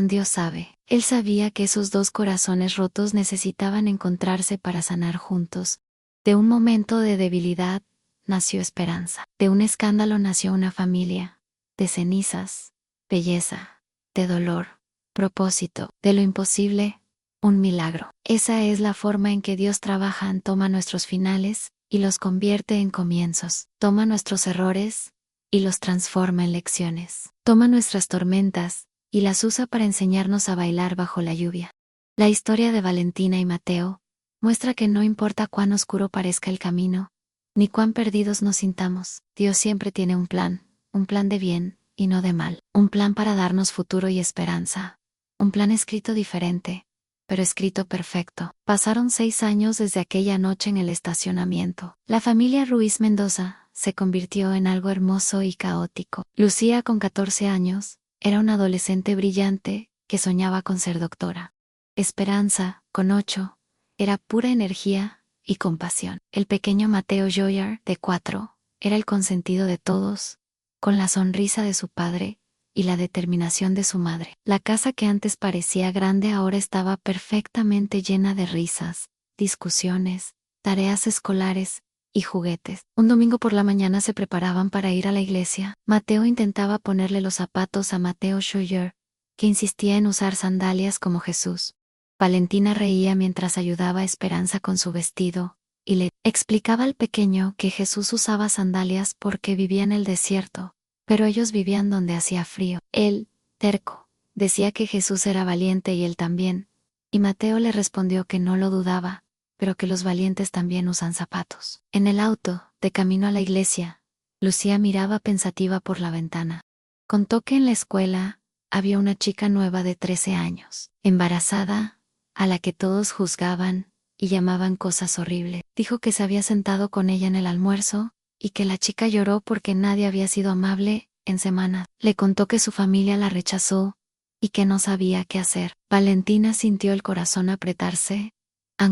Dios sabe. Él sabía que esos dos corazones rotos necesitaban encontrarse para sanar juntos. De un momento de debilidad, nació esperanza. De un escándalo nació una familia. De cenizas, belleza. De dolor, propósito. De lo imposible, un milagro. Esa es la forma en que Dios trabaja. Toma nuestros finales y los convierte en comienzos. Toma nuestros errores y los transforma en lecciones. Toma nuestras tormentas y las usa para enseñarnos a bailar bajo la lluvia. La historia de Valentina y Mateo muestra que no importa cuán oscuro parezca el camino, ni cuán perdidos nos sintamos, Dios siempre tiene un plan de bien y no de mal, un plan para darnos futuro y esperanza, un plan escrito diferente, pero escrito perfecto. Pasaron 6 años desde aquella noche en el estacionamiento. La familia Ruiz Mendoza se convirtió en algo hermoso y caótico. Lucía, con 14 años, era una adolescente brillante que soñaba con ser doctora. Esperanza, con 8, era pura energía y compasión. El pequeño Mateo Joyar, de 4, era el consentido de todos, con la sonrisa de su padre y la determinación de su madre. La casa que antes parecía grande ahora estaba perfectamente llena de risas, discusiones, tareas escolares y juguetes. Un domingo por la mañana se preparaban para ir a la iglesia. Mateo intentaba ponerle los zapatos a Mateo Joyar, que insistía en usar sandalias como Jesús. Valentina reía mientras ayudaba a Esperanza con su vestido, y le explicaba al pequeño que Jesús usaba sandalias porque vivía en el desierto, pero ellos vivían donde hacía frío. Él, terco, decía que Jesús era valiente y él también, y Mateo le respondió que no lo dudaba, pero que los valientes también usan zapatos. En el auto, de camino a la iglesia, Lucía miraba pensativa por la ventana. Contó que en la escuela había una chica nueva de 13 años, embarazada, a la que todos juzgaban y llamaban cosas horribles. Dijo que se había sentado con ella en el almuerzo, y que la chica lloró porque nadie había sido amable en semanas. Le contó que su familia la rechazó y que no sabía qué hacer. Valentina sintió el corazón apretarse.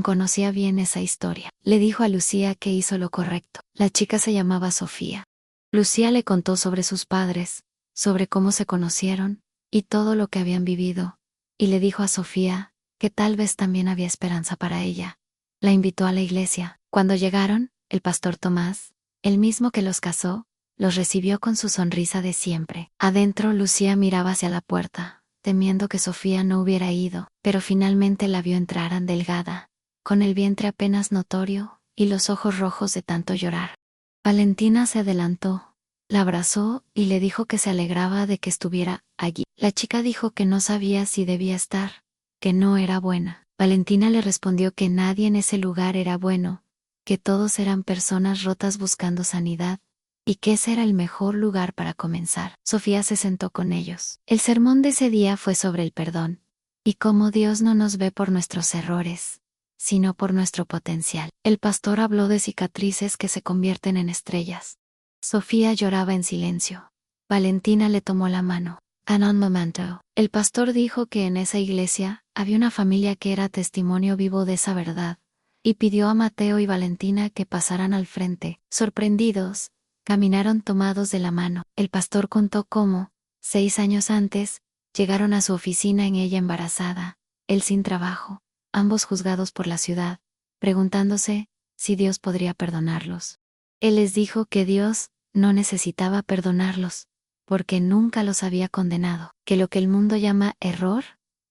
Conocía bien esa historia. Le dijo a Lucía que hizo lo correcto. La chica se llamaba Sofía. Lucía le contó sobre sus padres, sobre cómo se conocieron y todo lo que habían vivido, y le dijo a Sofía que tal vez también había esperanza para ella. La invitó a la iglesia. Cuando llegaron, el pastor Tomás, el mismo que los casó, los recibió con su sonrisa de siempre. Adentro, Lucía miraba hacia la puerta, temiendo que Sofía no hubiera ido, pero finalmente la vio entrar delgada, con el vientre apenas notorio y los ojos rojos de tanto llorar. Valentina se adelantó, la abrazó y le dijo que se alegraba de que estuviera allí. La chica dijo que no sabía si debía estar, que no era buena. Valentina le respondió que nadie en ese lugar era bueno, que todos eran personas rotas buscando sanidad, y que ese era el mejor lugar para comenzar. Sofía se sentó con ellos. El sermón de ese día fue sobre el perdón, y cómo Dios no nos ve por nuestros errores, sino por nuestro potencial. El pastor habló de cicatrices que se convierten en estrellas. Sofía lloraba en silencio. Valentina le tomó la mano. Un momento. El pastor dijo que en esa iglesia había una familia que era testimonio vivo de esa verdad, y pidió a Mateo y Valentina que pasaran al frente. Sorprendidos, caminaron tomados de la mano. El pastor contó cómo, 6 años antes, llegaron a su oficina en ella embarazada, él sin trabajo, ambos juzgados por la ciudad, preguntándose si Dios podría perdonarlos. Él les dijo que Dios no necesitaba perdonarlos, porque nunca los había condenado, que lo que el mundo llama error,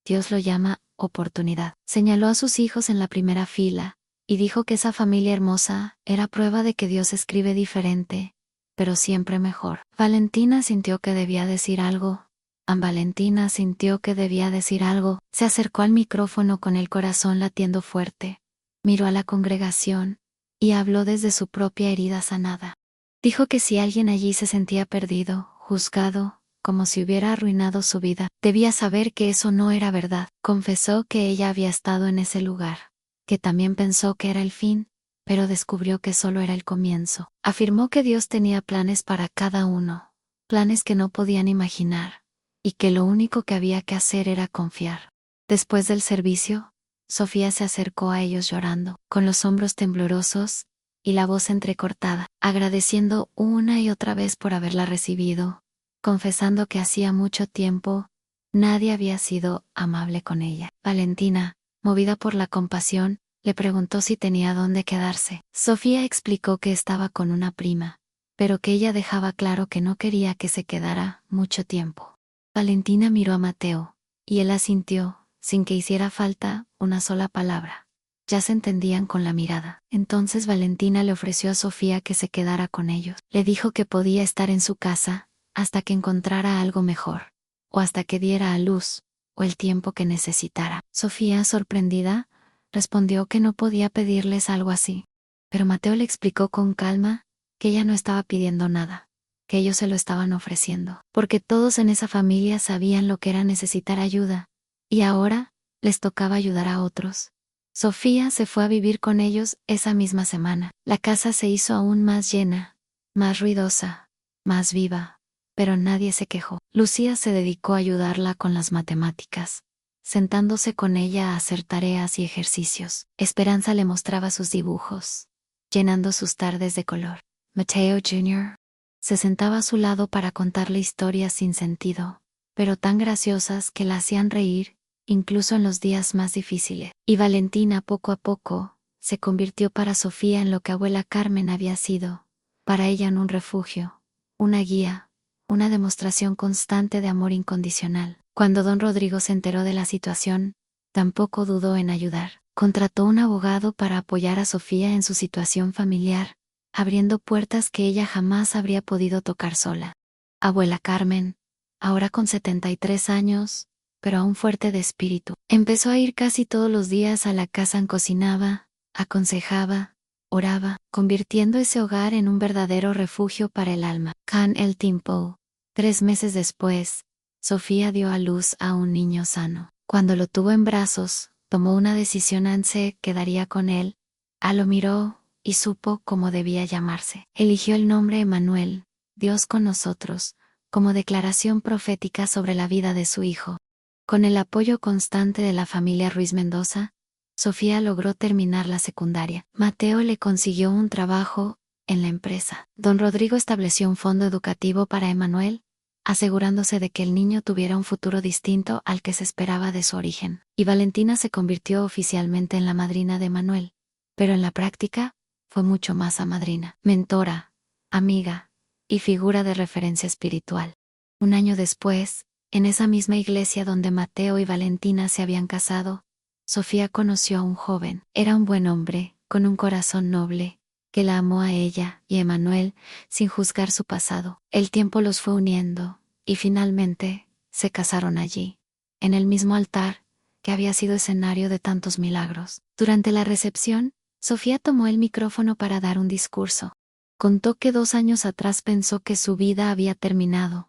Dios lo llama oportunidad. Señaló a sus hijos en la primera fila, y dijo que esa familia hermosa era prueba de que Dios escribe diferente, pero siempre mejor. Valentina sintió que debía decir algo, Valentina sintió que debía decir algo, se acercó al micrófono con el corazón latiendo fuerte, miró a la congregación y habló desde su propia herida sanada. Dijo que si alguien allí se sentía perdido, juzgado, como si hubiera arruinado su vida, debía saber que eso no era verdad. Confesó que ella había estado en ese lugar, que también pensó que era el fin, pero descubrió que solo era el comienzo. Afirmó que Dios tenía planes para cada uno, planes que no podían imaginar, y que lo único que había que hacer era confiar. Después del servicio, Sofía se acercó a ellos llorando, con los hombros temblorosos y la voz entrecortada, agradeciendo una y otra vez por haberla recibido, confesando que hacía mucho tiempo nadie había sido amable con ella. Valentina, movida por la compasión, le preguntó si tenía dónde quedarse. Sofía explicó que estaba con una prima, pero que ella dejaba claro que no quería que se quedara mucho tiempo. Valentina miró a Mateo, y él asintió, sin que hiciera falta una sola palabra. Ya se entendían con la mirada. Entonces Valentina le ofreció a Sofía que se quedara con ellos. Le dijo que podía estar en su casa hasta que encontrara algo mejor, o hasta que diera a luz, o el tiempo que necesitara. Sofía, sorprendida, respondió que no podía pedirles algo así. Pero Mateo le explicó con calma que ella no estaba pidiendo nada, que ellos se lo estaban ofreciendo, porque todos en esa familia sabían lo que era necesitar ayuda, y ahora les tocaba ayudar a otros. Sofía se fue a vivir con ellos esa misma semana. La casa se hizo aún más llena, más ruidosa, más viva, pero nadie se quejó. Lucía se dedicó a ayudarla con las matemáticas, sentándose con ella a hacer tareas y ejercicios. Esperanza le mostraba sus dibujos, llenando sus tardes de color. Mateo Jr. se sentaba a su lado para contarle historias sin sentido, pero tan graciosas que la hacían reír, incluso en los días más difíciles. Y Valentina, poco a poco, se convirtió para Sofía en lo que abuela Carmen había sido, para ella en un refugio, una guía, una demostración constante de amor incondicional. Cuando don Rodrigo se enteró de la situación, tampoco dudó en ayudar. Contrató un abogado para apoyar a Sofía en su situación familiar, abriendo puertas que ella jamás habría podido tocar sola. Abuela Carmen, ahora con 73 años, pero aún fuerte de espíritu, empezó a ir casi todos los días a la casa. Cocinaba, aconsejaba, oraba, convirtiendo ese hogar en un verdadero refugio para el alma. Can el tiempo. 3 meses después, Sofía dio a luz a un niño sano. Cuando lo tuvo en brazos, tomó una decisión. Se quedaría con él. Lo miró y supo cómo debía llamarse. Eligió el nombre Emmanuel, Dios con nosotros, como declaración profética sobre la vida de su hijo. Con el apoyo constante de la familia Ruiz Mendoza, Sofía logró terminar la secundaria. Mateo le consiguió un trabajo en la empresa. Don Rodrigo estableció un fondo educativo para Emmanuel, asegurándose de que el niño tuviera un futuro distinto al que se esperaba de su origen. Y Valentina se convirtió oficialmente en la madrina de Emmanuel, pero en la práctica fue mucho más a madrina, mentora, amiga y figura de referencia espiritual. Un año después, en esa misma iglesia donde Mateo y Valentina se habían casado, Sofía conoció a un joven. Era un buen hombre, con un corazón noble, que la amó a ella y a Emmanuel sin juzgar su pasado. El tiempo los fue uniendo, y finalmente se casaron allí, en el mismo altar que había sido escenario de tantos milagros. Durante la recepción, Sofía tomó el micrófono para dar un discurso. Contó que 2 años atrás pensó que su vida había terminado.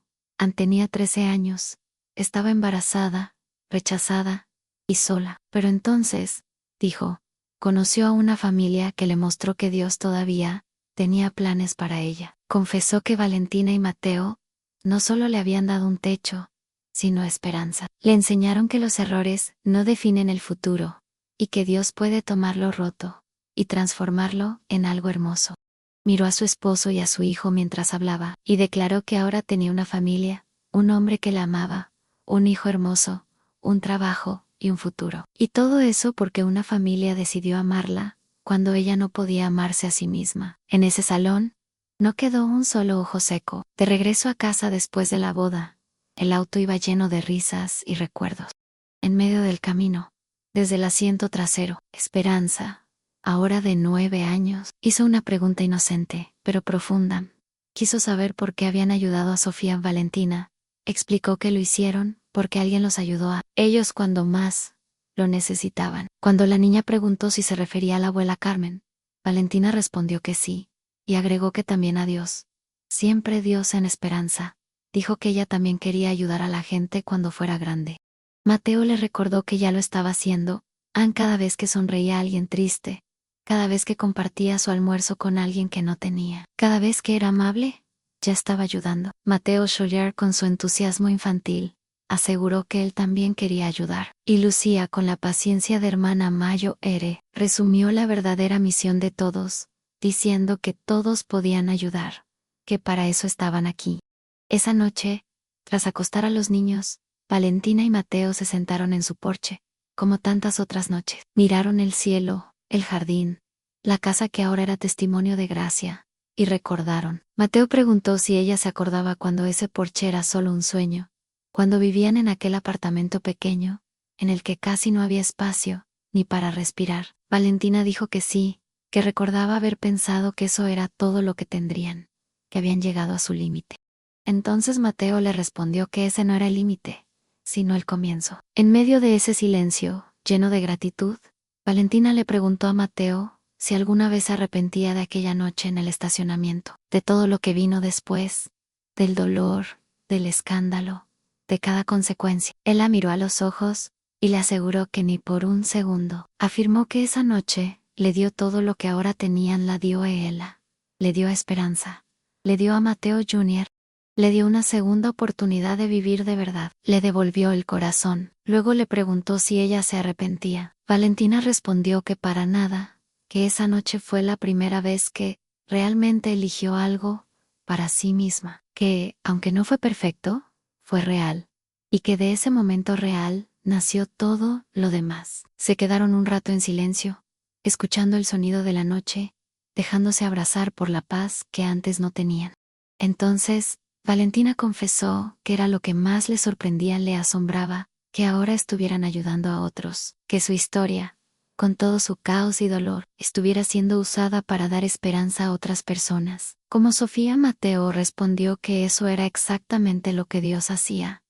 Tenía 13 años, estaba embarazada, rechazada y sola. Pero entonces, dijo, conoció a una familia que le mostró que Dios todavía tenía planes para ella. Confesó que Valentina y Mateo no solo le habían dado un techo, sino esperanza. Le enseñaron que los errores no definen el futuro, y que Dios puede tomar lo roto y transformarlo en algo hermoso. Miró a su esposo y a su hijo mientras hablaba, y declaró que ahora tenía una familia, un hombre que la amaba, un hijo hermoso, un trabajo y un futuro. Y todo eso porque una familia decidió amarla, cuando ella no podía amarse a sí misma. En ese salón, no quedó un solo ojo seco. De regreso a casa después de la boda, el auto iba lleno de risas y recuerdos. En medio del camino, desde el asiento trasero, Esperanza, ahora de 9 años, hizo una pregunta inocente, pero profunda. Quiso saber por qué habían ayudado a Sofía y Valentina, Explicó que lo hicieron porque alguien los ayudó a ellos cuando más lo necesitaban. Cuando la niña preguntó si se refería a la abuela Carmen, Valentina respondió que sí, y agregó que también a Dios. Siempre Dios en esperanza. Dijo que ella también quería ayudar a la gente cuando fuera grande. Mateo le recordó que ya lo estaba haciendo, cada vez que sonreía a alguien triste, cada vez que compartía su almuerzo con alguien que no tenía, cada vez que era amable, ya estaba ayudando. Mateo Scholler, con su entusiasmo infantil, aseguró que él también quería ayudar. Y Lucía, con la paciencia de hermana Mayo Ere, resumió la verdadera misión de todos, diciendo que todos podían ayudar, que para eso estaban aquí. Esa noche, tras acostar a los niños, Valentina y Mateo se sentaron en su porche, como tantas otras noches. Miraron el cielo, el jardín, la casa que ahora era testimonio de gracia, y recordaron. Mateo preguntó si ella se acordaba cuando ese porche era solo un sueño, cuando vivían en aquel apartamento pequeño, en el que casi no había espacio, ni para respirar. Valentina dijo que sí, que recordaba haber pensado que eso era todo lo que tendrían, que habían llegado a su límite. Entonces Mateo le respondió que ese no era el límite, sino el comienzo. En medio de ese silencio, lleno de gratitud, Valentina le preguntó a Mateo si alguna vez se arrepentía de aquella noche en el estacionamiento, de todo lo que vino después, del dolor, del escándalo, de cada consecuencia. Él la miró a los ojos y le aseguró que ni por un segundo. Afirmó que esa noche le dio todo lo que ahora tenían, la dio a ella, le dio a Esperanza, le dio a Mateo Jr., le dio una segunda oportunidad de vivir de verdad. Le devolvió el corazón. Luego le preguntó si ella se arrepentía. Valentina respondió que para nada, que esa noche fue la primera vez que realmente eligió algo para sí misma, que, aunque no fue perfecto, fue real, y que de ese momento real nació todo lo demás. Se quedaron un rato en silencio, escuchando el sonido de la noche, dejándose abrazar por la paz que antes no tenían. Entonces, Valentina confesó que era lo que más le sorprendía, le asombraba, que ahora estuvieran ayudando a otros, que su historia, con todo su caos y dolor, estuviera siendo usada para dar esperanza a otras personas. Como Sofía, Mateo respondió que eso era exactamente lo que Dios hacía.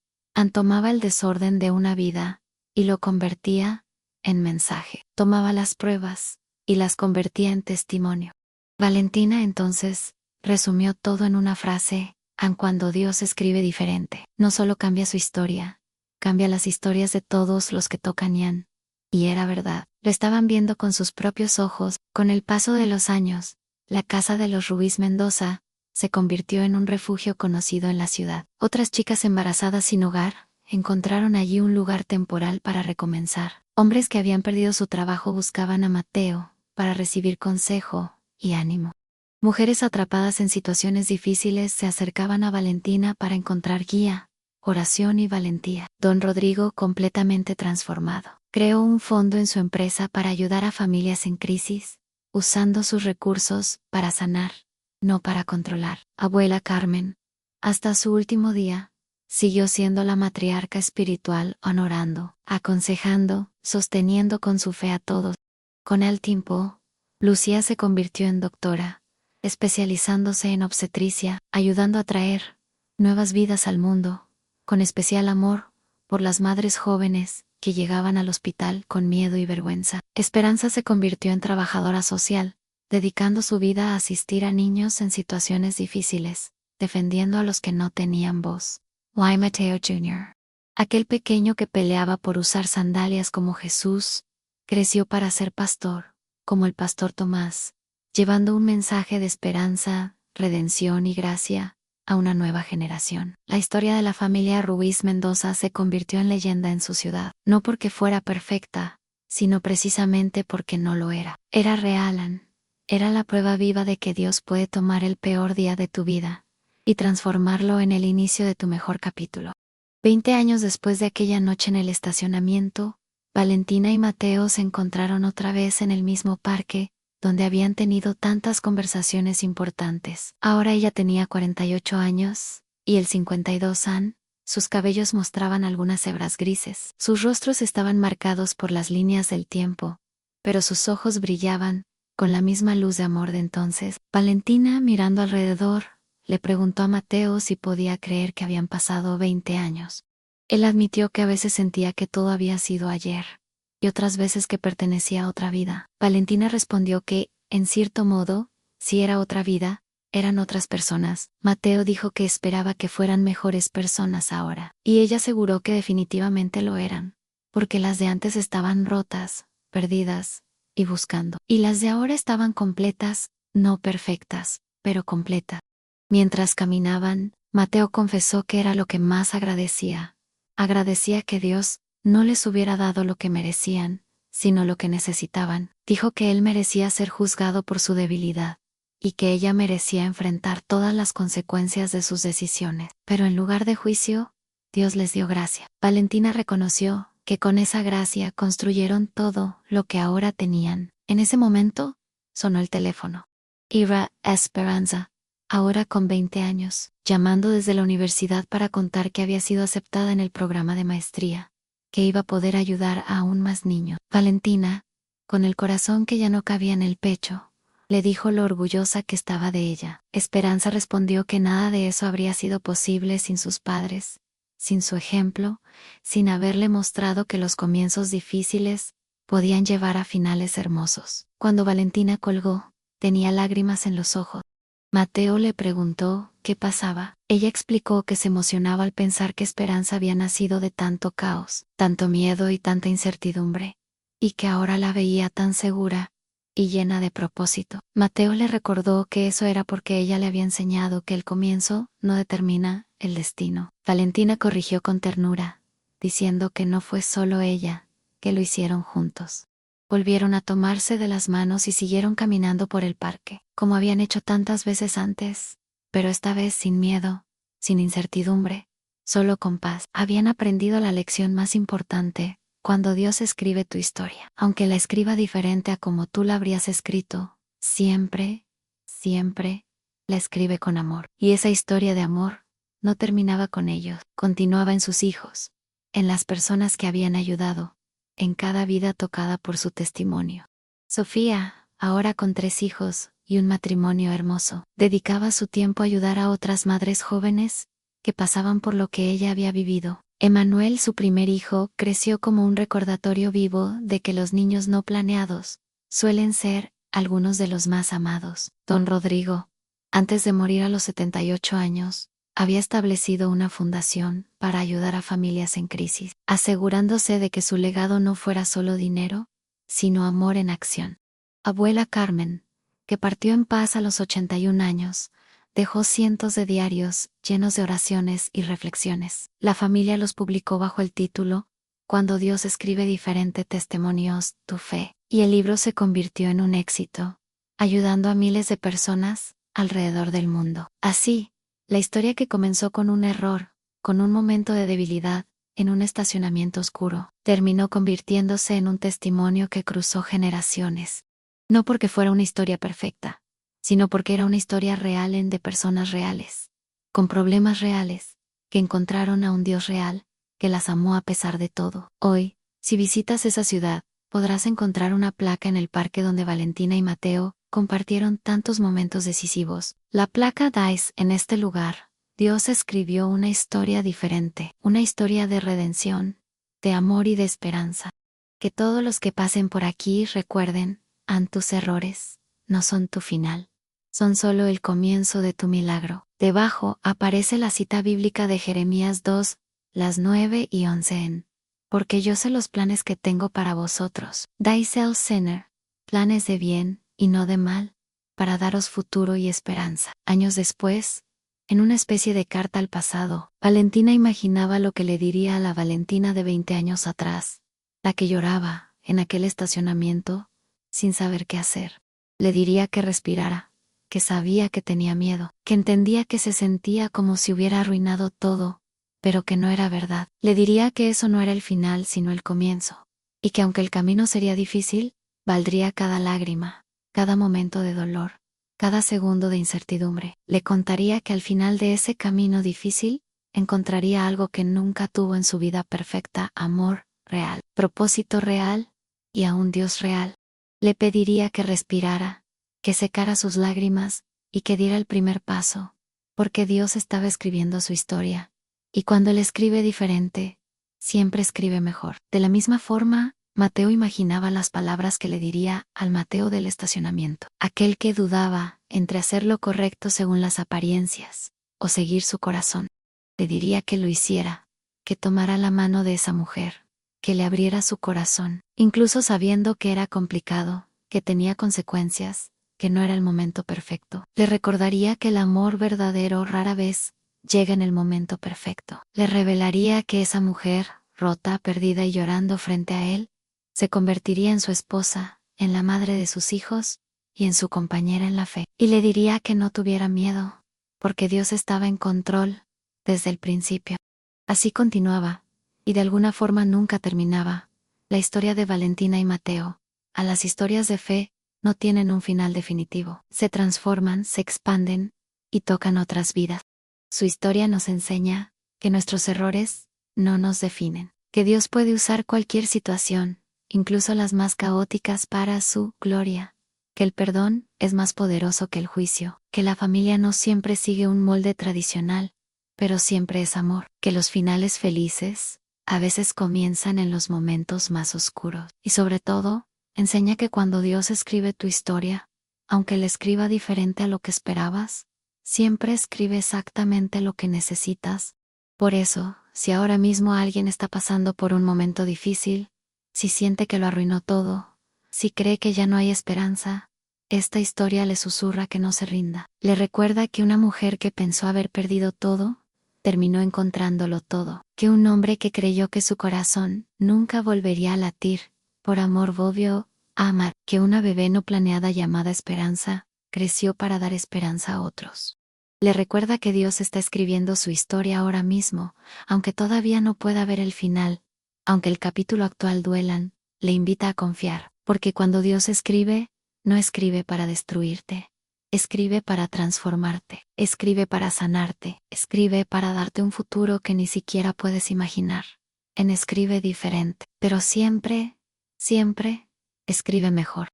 Tomaba el desorden de una vida y lo convertía en mensaje. Tomaba las pruebas y las convertía en testimonio. Valentina entonces resumió todo en una frase: cuando Dios escribe diferente, no solo cambia su historia, cambia las historias de todos los que tocan Yan. Y era verdad, lo estaban viendo con sus propios ojos. Con el paso de los años, la casa de los Ruiz Mendoza se convirtió en un refugio conocido en la ciudad. Otras chicas embarazadas sin hogar encontraron allí un lugar temporal para recomenzar. Hombres que habían perdido su trabajo buscaban a Mateo para recibir consejo y ánimo. Mujeres atrapadas en situaciones difíciles se acercaban a Valentina para encontrar guía, oración y valentía. Don Rodrigo, completamente transformado, creó un fondo en su empresa para ayudar a familias en crisis, usando sus recursos para sanar, no para controlar. Abuela Carmen, hasta su último día, siguió siendo la matriarca espiritual, honorando, aconsejando, sosteniendo con su fe a todos. Con el tiempo, Lucía se convirtió en doctora, especializándose en obstetricia, ayudando a traer nuevas vidas al mundo, con especial amor por las madres jóvenes que llegaban al hospital con miedo y vergüenza. Esperanza se convirtió en trabajadora social, dedicando su vida a asistir a niños en situaciones difíciles, defendiendo a los que no tenían voz. Y Mateo Jr., aquel pequeño que peleaba por usar sandalias como Jesús, creció para ser pastor, como el pastor Tomás, llevando un mensaje de esperanza, redención y gracia a una nueva generación. La historia de la familia Ruiz Mendoza se convirtió en leyenda en su ciudad, no porque fuera perfecta, sino precisamente porque no lo era. Era real, era la prueba viva de que Dios puede tomar el peor día de tu vida y transformarlo en el inicio de tu mejor capítulo. 20 años después de aquella noche en el estacionamiento, Valentina y Mateo se encontraron otra vez en el mismo parque, donde habían tenido tantas conversaciones importantes. Ahora ella tenía 48 años, y él 52 años. Sus cabellos mostraban algunas hebras grises. Sus rostros estaban marcados por las líneas del tiempo, pero sus ojos brillaban con la misma luz de amor de entonces. Valentina, mirando alrededor, le preguntó a Mateo si podía creer que habían pasado 20 años. Él admitió que a veces sentía que todo había sido ayer, y otras veces que pertenecía a otra vida. Valentina respondió que, en cierto modo, si era otra vida, eran otras personas. Mateo dijo que esperaba que fueran mejores personas ahora, y ella aseguró que definitivamente lo eran, porque las de antes estaban rotas, perdidas, y buscando. Y las de ahora estaban completas, no perfectas, pero completas. Mientras caminaban, Mateo confesó que era lo que más agradecía. Agradecía que Dios no les hubiera dado lo que merecían, sino lo que necesitaban. Dijo que él merecía ser juzgado por su debilidad, y que ella merecía enfrentar todas las consecuencias de sus decisiones. Pero en lugar de juicio, Dios les dio gracia. Valentina reconoció que con esa gracia construyeron todo lo que ahora tenían. En ese momento, sonó el teléfono. Era Esperanza, ahora con 20 años, llamando desde la universidad para contar que había sido aceptada en el programa de maestría, que iba a poder ayudar a aún más niños. Valentina, con el corazón que ya no cabía en el pecho, le dijo lo orgullosa que estaba de ella. Esperanza respondió que nada de eso habría sido posible sin sus padres, sin su ejemplo, sin haberle mostrado que los comienzos difíciles podían llevar a finales hermosos. Cuando Valentina colgó, tenía lágrimas en los ojos. Mateo le preguntó qué pasaba. Ella explicó que se emocionaba al pensar que Esperanza había nacido de tanto caos, tanto miedo y tanta incertidumbre, y que ahora la veía tan segura y llena de propósito. Mateo le recordó que eso era porque ella le había enseñado que el comienzo no determina el destino. Valentina corrigió con ternura, diciendo que no fue solo ella, que lo hicieron juntos. Volvieron a tomarse de las manos y siguieron caminando por el parque, como habían hecho tantas veces antes, pero esta vez sin miedo, sin incertidumbre, solo con paz. Habían aprendido la lección más importante: cuando Dios escribe tu historia, aunque la escriba diferente a como tú la habrías escrito, siempre, siempre, la escribe con amor. Y esa historia de amor no terminaba con ellos, continuaba en sus hijos, en las personas que habían ayudado, en cada vida tocada por su testimonio. Sofía, ahora con 3 hijos y un matrimonio hermoso, dedicaba su tiempo a ayudar a otras madres jóvenes que pasaban por lo que ella había vivido. Emanuel, su primer hijo, creció como un recordatorio vivo de que los niños no planeados suelen ser algunos de los más amados. Don Rodrigo, antes de morir a los 78 años, había establecido una fundación para ayudar a familias en crisis, asegurándose de que su legado no fuera solo dinero, sino amor en acción. Abuela Carmen, que partió en paz a los 81 años, dejó cientos de diarios llenos de oraciones y reflexiones. La familia los publicó bajo el título Cuando Dios escribe diferentes testimonios, tu fe, y el libro se convirtió en un éxito, ayudando a miles de personas alrededor del mundo. Así, la historia que comenzó con un error, con un momento de debilidad, en un estacionamiento oscuro, terminó convirtiéndose en un testimonio que cruzó generaciones. No porque fuera una historia perfecta, sino porque era una historia real de personas reales, con problemas reales, que encontraron a un Dios real, que las amó a pesar de todo. Hoy, si visitas esa ciudad, podrás encontrar una placa en el parque donde Valentina y Mateo compartieron tantos momentos decisivos. La placa dice: en este lugar, Dios escribió una historia diferente, una historia de redención, de amor y de esperanza. Que todos los que pasen por aquí recuerden, tus errores no son tu final, son solo el comienzo de tu milagro. Debajo aparece la cita bíblica de Jeremías 2, las 9 y 11 en: porque yo sé los planes que tengo para vosotros, dice el Señor, planes de bien y no de mal, para daros futuro y esperanza. Años después, en una especie de carta al pasado, Valentina imaginaba lo que le diría a la Valentina de 20 años atrás, la que lloraba en aquel estacionamiento, sin saber qué hacer. Le diría que respirara, que sabía que tenía miedo, que entendía que se sentía como si hubiera arruinado todo, pero que no era verdad. Le diría que eso no era el final sino el comienzo, y que aunque el camino sería difícil, valdría cada lágrima, cada momento de dolor, cada segundo de incertidumbre. Le contaría que al final de ese camino difícil, encontraría algo que nunca tuvo en su vida perfecta: amor real, propósito real, y a un Dios real. Le pediría que respirara, que secara sus lágrimas, y que diera el primer paso, porque Dios estaba escribiendo su historia. Y cuando Él escribe diferente, siempre escribe mejor. De la misma forma, Mateo imaginaba las palabras que le diría al Mateo del estacionamiento, aquel que dudaba entre hacer lo correcto según las apariencias o seguir su corazón. Le diría que lo hiciera, que tomara la mano de esa mujer, que le abriera su corazón, incluso sabiendo que era complicado, que tenía consecuencias, que no era el momento perfecto. Le recordaría que el amor verdadero rara vez llega en el momento perfecto. Le revelaría que esa mujer, rota, perdida y llorando frente a él, se convertiría en su esposa, en la madre de sus hijos y en su compañera en la fe. Y le diría que no tuviera miedo, porque Dios estaba en control desde el principio. Así continuaba, y de alguna forma nunca terminaba, la historia de Valentina y Mateo. A las historias de fe no tienen un final definitivo. Se transforman, se expanden y tocan otras vidas. Su historia nos enseña que nuestros errores no nos definen, que Dios puede usar cualquier situación, incluso las más caóticas, para su gloria, que el perdón es más poderoso que el juicio, que la familia no siempre sigue un molde tradicional, pero siempre es amor, que los finales felices a veces comienzan en los momentos más oscuros. Y sobre todo, enseña que cuando Dios escribe tu historia, aunque la escriba diferente a lo que esperabas, siempre escribe exactamente lo que necesitas. Por eso, si ahora mismo alguien está pasando por un momento difícil, si siente que lo arruinó todo, si cree que ya no hay esperanza, esta historia le susurra que no se rinda. Le recuerda que una mujer que pensó haber perdido todo, terminó encontrándolo todo, que un hombre que creyó que su corazón nunca volvería a latir, por amor volvió a amar, que una bebé no planeada llamada Esperanza, creció para dar esperanza a otros. Le recuerda que Dios está escribiendo su historia ahora mismo, aunque todavía no pueda ver el final, aunque el capítulo actual duelan, le invita a confiar, porque cuando Dios escribe, no escribe para destruirte. Escribe para transformarte, escribe para sanarte, escribe para darte un futuro que ni siquiera puedes imaginar. Escribe diferente, pero siempre, siempre, escribe mejor.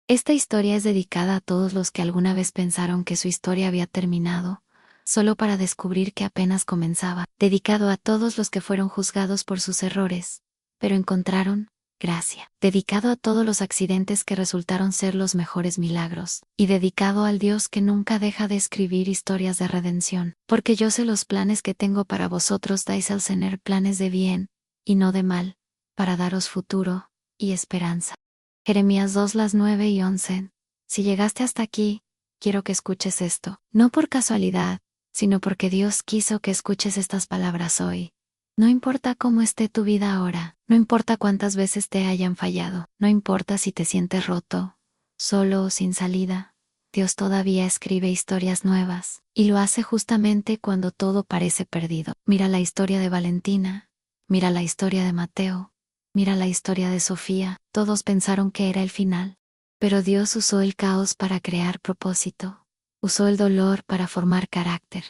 Esta historia es dedicada a todos los que alguna vez pensaron que su historia había terminado, solo para descubrir que apenas comenzaba. Dedicado a todos los que fueron juzgados por sus errores, pero encontraron gracia. Dedicado a todos los accidentes que resultaron ser los mejores milagros, y dedicado al Dios que nunca deja de escribir historias de redención. Porque yo sé los planes que tengo para vosotros, dais al tener planes de bien, y no de mal, para daros futuro y esperanza. Jeremías 2, las 9 y 11. Si llegaste hasta aquí, quiero que escuches esto, no por casualidad, sino porque Dios quiso que escuches estas palabras hoy. No importa cómo esté tu vida ahora, no importa cuántas veces te hayan fallado, no importa si te sientes roto, solo o sin salida, Dios todavía escribe historias nuevas, y lo hace justamente cuando todo parece perdido. Mira la historia de Valentina, mira la historia de Mateo, mira la historia de Sofía. Todos pensaron que era el final, pero Dios usó el caos para crear propósito, usó el dolor para formar carácter,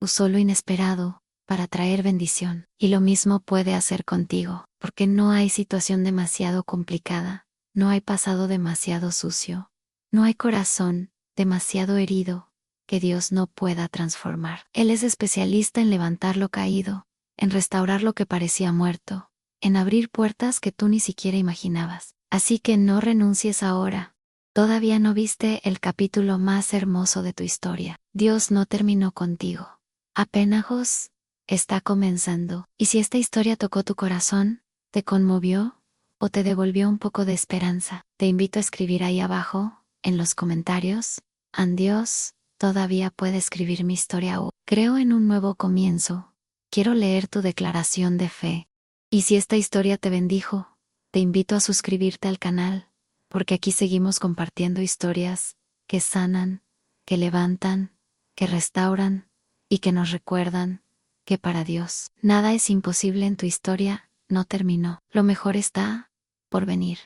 usó lo inesperado para traer bendición. Y lo mismo puede hacer contigo, porque no hay situación demasiado complicada, no hay pasado demasiado sucio, no hay corazón demasiado herido que Dios no pueda transformar. Él es especialista en levantar lo caído, en restaurar lo que parecía muerto, en abrir puertas que tú ni siquiera imaginabas. Así que no renuncies ahora. Todavía no viste el capítulo más hermoso de tu historia. Dios no terminó contigo. Apenas está comenzando. Y si esta historia tocó tu corazón, te conmovió o te devolvió un poco de esperanza, te invito a escribir ahí abajo, en los comentarios: Dios todavía puede escribir mi historia, o creo en un nuevo comienzo. Quiero leer tu declaración de fe. Y si esta historia te bendijo, te invito a suscribirte al canal, porque aquí seguimos compartiendo historias que sanan, que levantan, que restauran y que nos recuerdan que para Dios nada es imposible. En tu historia no terminó. Lo mejor está por venir.